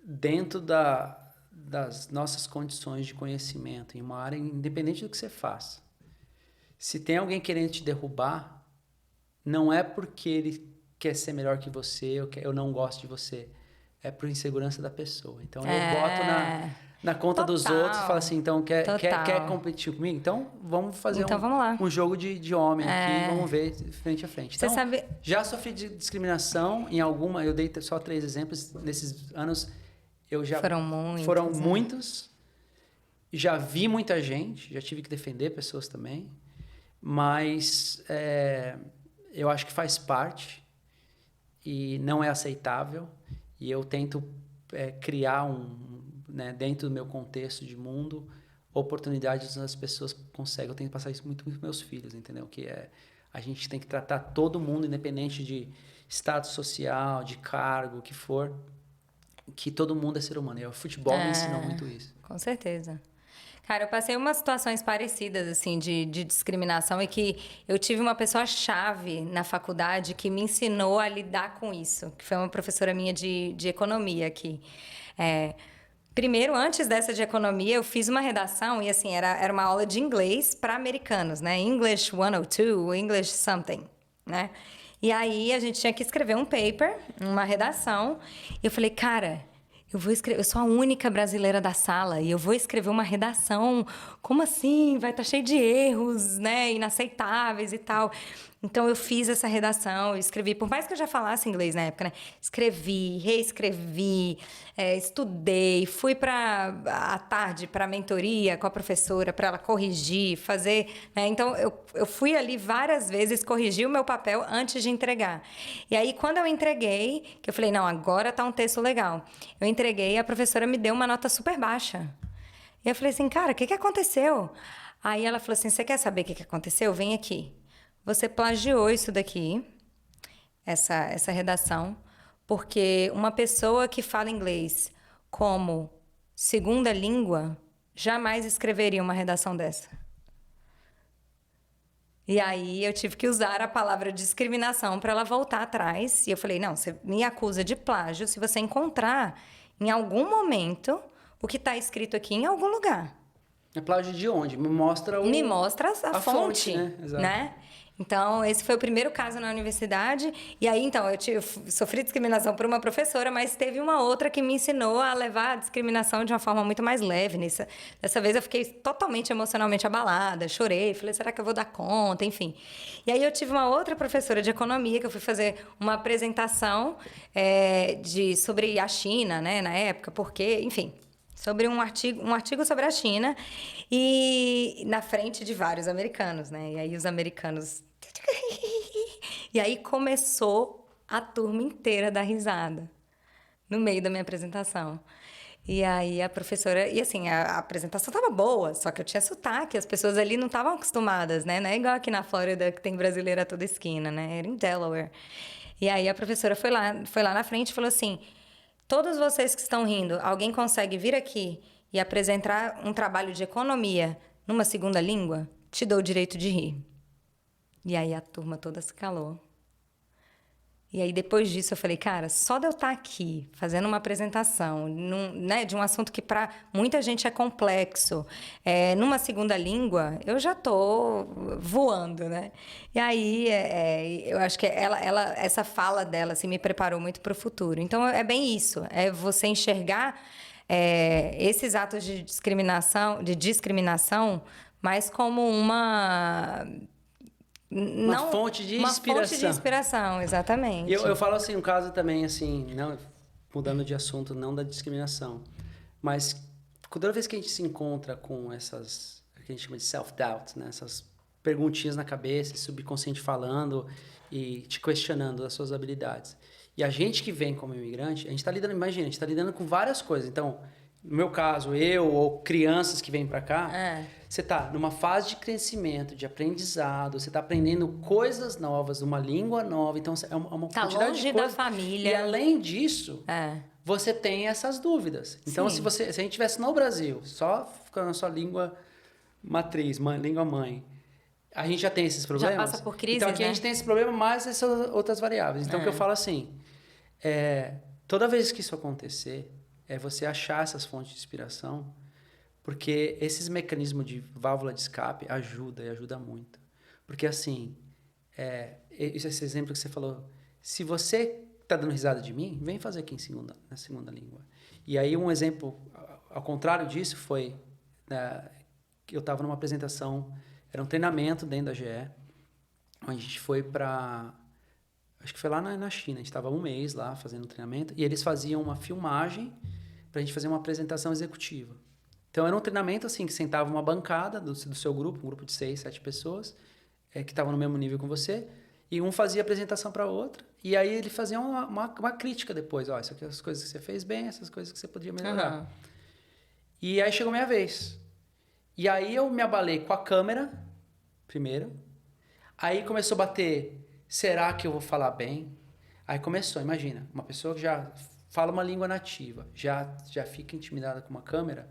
dentro das nossas condições de conhecimento, em uma área independente do que você faça. Se tem alguém querendo te derrubar, não é porque ele quer ser melhor que você, ou eu não gosto de você. É por insegurança da pessoa. Então, eu boto na conta dos outros e falo assim, então, quer competir comigo? Então, vamos fazer um jogo de homem aqui, vamos ver frente a frente. Então, já sofri de discriminação em alguma, eu dei só 3 exemplos, nesses anos... Foram muitos. Já vi muita gente, já tive que defender pessoas também, mas eu acho que faz parte. e não é aceitável. E eu tento criar né, dentro do meu contexto de mundo, oportunidades onde as pessoas conseguem. Eu tento passar isso muito para meus filhos, entendeu? Que a gente tem que tratar todo mundo, independente de status social, de cargo, o que for, que todo mundo é ser humano. E o futebol me ensinou muito isso. Com certeza. Cara, eu passei umas situações parecidas, assim, de discriminação e que eu tive uma pessoa-chave na faculdade que me ensinou a lidar com isso, que foi uma professora minha de economia aqui. Primeiro, antes dessa de economia, eu fiz uma redação e, assim, era uma aula de inglês para americanos, né? English 102, English something, né? E aí, a gente tinha que escrever um paper, uma redação. E eu falei, cara, eu sou a única brasileira da sala e eu vou escrever uma redação. Como assim? Vai estar cheio de erros, né? Inaceitáveis e tal. Então, eu fiz essa redação, escrevi, por mais que eu já falasse inglês na época, né? Escrevi, reescrevi, estudei, fui à tarde para a mentoria com a professora para ela corrigir, fazer, né? Então, eu fui ali várias vezes corrigir o meu papel antes de entregar. E aí, quando eu entreguei, que eu falei, não, agora tá um texto legal. Eu entreguei e a professora me deu uma nota super baixa. E eu falei assim, cara, o que aconteceu? Aí ela falou assim, você quer saber o que aconteceu? Vem aqui. Você plagiou isso daqui, essa redação, porque uma pessoa que fala inglês como segunda língua jamais escreveria uma redação dessa. E aí eu tive que usar a palavra discriminação para ela voltar atrás. E eu falei, não, você me acusa de plágio se você encontrar em algum momento o que está escrito aqui em algum lugar. É plágio de onde? Me mostra a fonte, né? Exato. Né? Então, esse foi o primeiro caso na universidade. E aí, então, eu sofri discriminação por uma professora, mas teve uma outra que me ensinou a levar a discriminação de uma forma muito mais leve. Dessa vez, eu fiquei totalmente emocionalmente abalada, chorei, falei, será que eu vou dar conta? Enfim. E aí, eu tive uma outra professora de economia, que eu fui fazer uma apresentação sobre a China, né, na época, porque, enfim... sobre um artigo sobre a China e na frente de vários americanos, né? E aí os americanos... E aí começou a turma inteira a dar risada no meio da minha apresentação. E aí a professora... E assim, a apresentação estava boa, só que eu tinha sotaque, as pessoas ali não estavam acostumadas, né? Não é igual aqui na Flórida, que tem brasileira a toda esquina, né? Era em Delaware. E aí a professora foi lá na frente e falou assim... Todos vocês que estão rindo, alguém consegue vir aqui e apresentar um trabalho de economia numa segunda língua? Te dou o direito de rir. E aí a turma toda se calou. E aí depois disso eu falei, cara, só de eu estar aqui fazendo uma apresentação né, de um assunto que para muita gente é complexo, numa segunda língua, eu já estou voando, né? E aí eu acho que essa fala dela assim, me preparou muito para o futuro. Então é bem isso, é você enxergar esses atos de discriminação, mas como uma fonte de inspiração. Uma fonte de inspiração, exatamente. Eu falo assim, um caso também, assim, não, mudando de assunto, não da discriminação, mas toda vez que a gente se encontra com essas, que a gente chama de self-doubt, né? Essas perguntinhas na cabeça, subconsciente falando e te questionando das suas habilidades. E a gente que vem como imigrante, a gente está lidando, imagina, a gente está lidando com várias coisas. Então, no meu caso, eu ou crianças que vêm para cá, você está numa fase de crescimento, de aprendizado, você está aprendendo coisas novas, uma língua nova, então é uma quantidade longe de coisas. Da família. E além disso, você tem essas dúvidas. Então, se a gente estivesse no Brasil, só ficando na sua língua matriz, língua mãe, a gente já tem esses problemas. Já passa por crises, então, aqui né? a gente tem esse problema, mais essas outras variáveis. Então, o que eu falo assim, toda vez que isso acontecer, é você achar essas fontes de inspiração, porque esses mecanismos de válvula de escape ajuda muito. Porque assim, esse exemplo que você falou, se você está dando risada de mim, vem fazer aqui na segunda língua. E aí um exemplo, ao contrário disso, foi que eu estava numa apresentação, era um treinamento dentro da GE, onde a gente foi para... Acho que foi lá na China, a gente estava um mês lá fazendo treinamento, e eles faziam uma filmagem para a gente fazer uma apresentação executiva. Então, era um treinamento assim, que sentava uma bancada do seu grupo, um grupo de 6, 7 pessoas, que estavam no mesmo nível com você, E um fazia apresentação para outro, e aí ele fazia uma crítica depois. Ó, isso aqui é as coisas que você fez bem, essas coisas que você podia melhorar. Uhum. E aí chegou minha vez. E aí eu me abalei com a câmera, primeiro. Aí começou a bater, será que eu vou falar bem? Aí começou, imagina, uma pessoa que já fala uma língua nativa, já fica intimidada com uma câmera.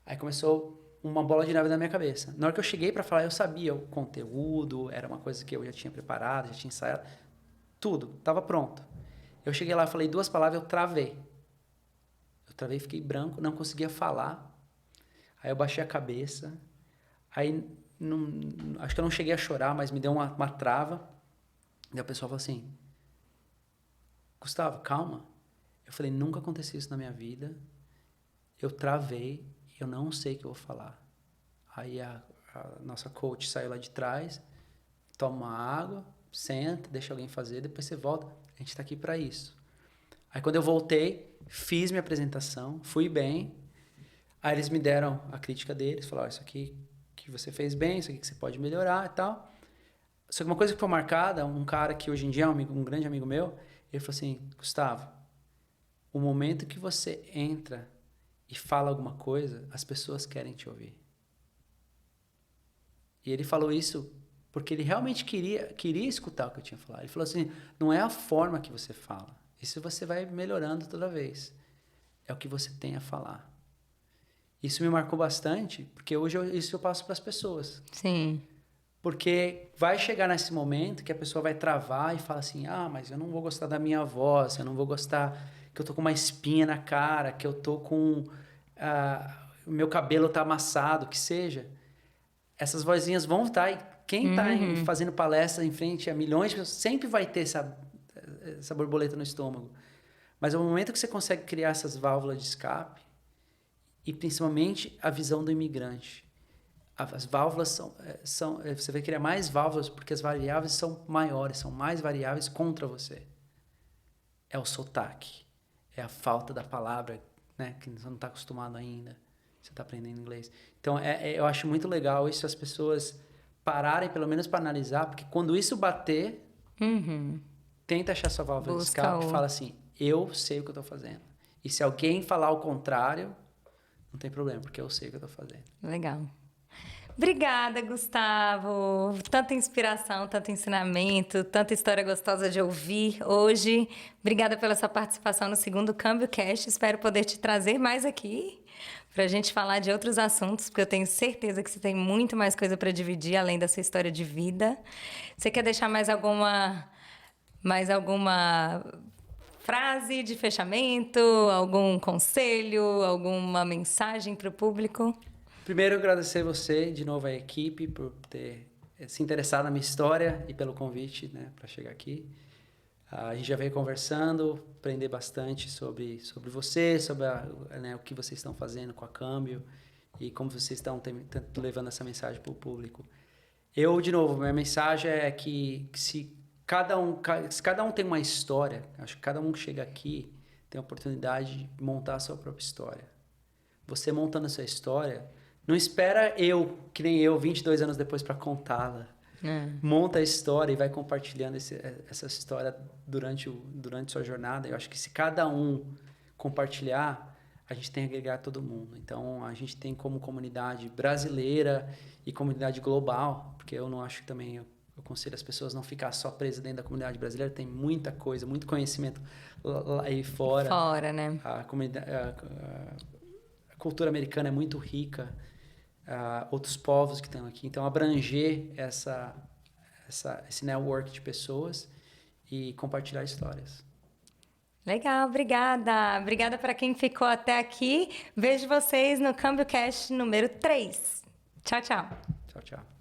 Aí começou uma bola de neve na minha cabeça. Na hora que eu cheguei para falar, eu sabia o conteúdo, era uma coisa que eu já tinha preparado, já tinha ensaiado, tudo, estava pronto. Eu cheguei lá, falei 2 palavras, eu travei. Fiquei branco, não conseguia falar. Aí eu baixei a cabeça, aí acho que eu não cheguei a chorar, mas me deu uma trava. E a pessoa falou assim, Gustavo, calma. Eu falei, nunca aconteceu isso na minha vida. Eu travei, eu não sei o que eu vou falar. Aí a nossa coach saiu lá de trás, toma uma água, senta, deixa alguém fazer, depois você volta. A gente está aqui para isso. Aí quando eu voltei, fiz minha apresentação, fui bem. Aí eles me deram a crítica deles, falaram, isso aqui que você fez bem, isso aqui que você pode melhorar e tal. Só que uma coisa que foi marcada, um cara que hoje em dia é um grande amigo meu, ele falou assim, Gustavo, o momento que você entra e fala alguma coisa, as pessoas querem te ouvir. E ele falou isso porque ele realmente queria escutar o que eu tinha falado. Ele falou assim, não é a forma que você fala, isso você vai melhorando toda vez. É o que você tem a falar. Isso me marcou bastante, porque hoje isso eu passo para as pessoas. Sim. Porque vai chegar nesse momento que a pessoa vai travar e fala assim, mas eu não vou gostar da minha voz, eu não vou gostar que eu tô com uma espinha na cara, que eu tô com... o meu cabelo tá amassado, que seja. Essas vozinhas vão estar... E quem tá fazendo palestra em frente a milhões de pessoas, sempre vai ter essa borboleta no estômago. Mas no momento que você consegue criar essas válvulas de escape, e principalmente a visão do imigrante. As válvulas você vai criar mais válvulas porque as variáveis são maiores, são mais variáveis contra você. É o sotaque, é a falta da palavra, né, que você não está acostumado ainda, você está aprendendo inglês. Então, eu acho muito legal isso, as pessoas pararem pelo menos para analisar, porque quando isso bater, tenta achar sua válvula de escape e fala assim, eu sei o que eu estou fazendo. E se alguém falar o contrário, não tem problema, porque eu sei o que eu estou fazendo. Legal. Obrigada, Gustavo. Tanta inspiração, tanto ensinamento, tanta história gostosa de ouvir hoje. Obrigada pela sua participação no segundo Câmbio Cast. Espero poder te trazer mais aqui para a gente falar de outros assuntos, porque eu tenho certeza que você tem muito mais coisa para dividir, além da sua história de vida. Você quer deixar mais alguma frase de fechamento, algum conselho, alguma mensagem para o público? Primeiro, agradecer você, de novo a equipe, por ter se interessado na minha história e pelo convite, né, para chegar aqui. A gente já veio conversando, aprender bastante sobre você, sobre o que vocês estão fazendo com a Câmbio e como vocês estão levando essa mensagem para o público. Eu, de novo, minha mensagem é que se cada um tem uma história, acho que cada um que chega aqui tem a oportunidade de montar a sua própria história. Você montando a sua história, não espera que nem eu, 22 anos depois, para contá-la. Monta a história e vai compartilhando essa história durante sua jornada. Eu acho que se cada um compartilhar, a gente tem que agregar todo mundo. Então, a gente tem como comunidade brasileira e comunidade global, porque eu não acho que também... Eu aconselho as pessoas não ficar só presas dentro da comunidade brasileira. Tem muita coisa, muito conhecimento lá aí fora. Fora, né? A cultura americana é muito rica. Outros povos que estão aqui. Então, abranger esse network de pessoas e compartilhar histórias. Legal, obrigada. Obrigada para quem ficou até aqui. Vejo vocês no Câmbio Cast número 3. Tchau, tchau. Tchau, tchau.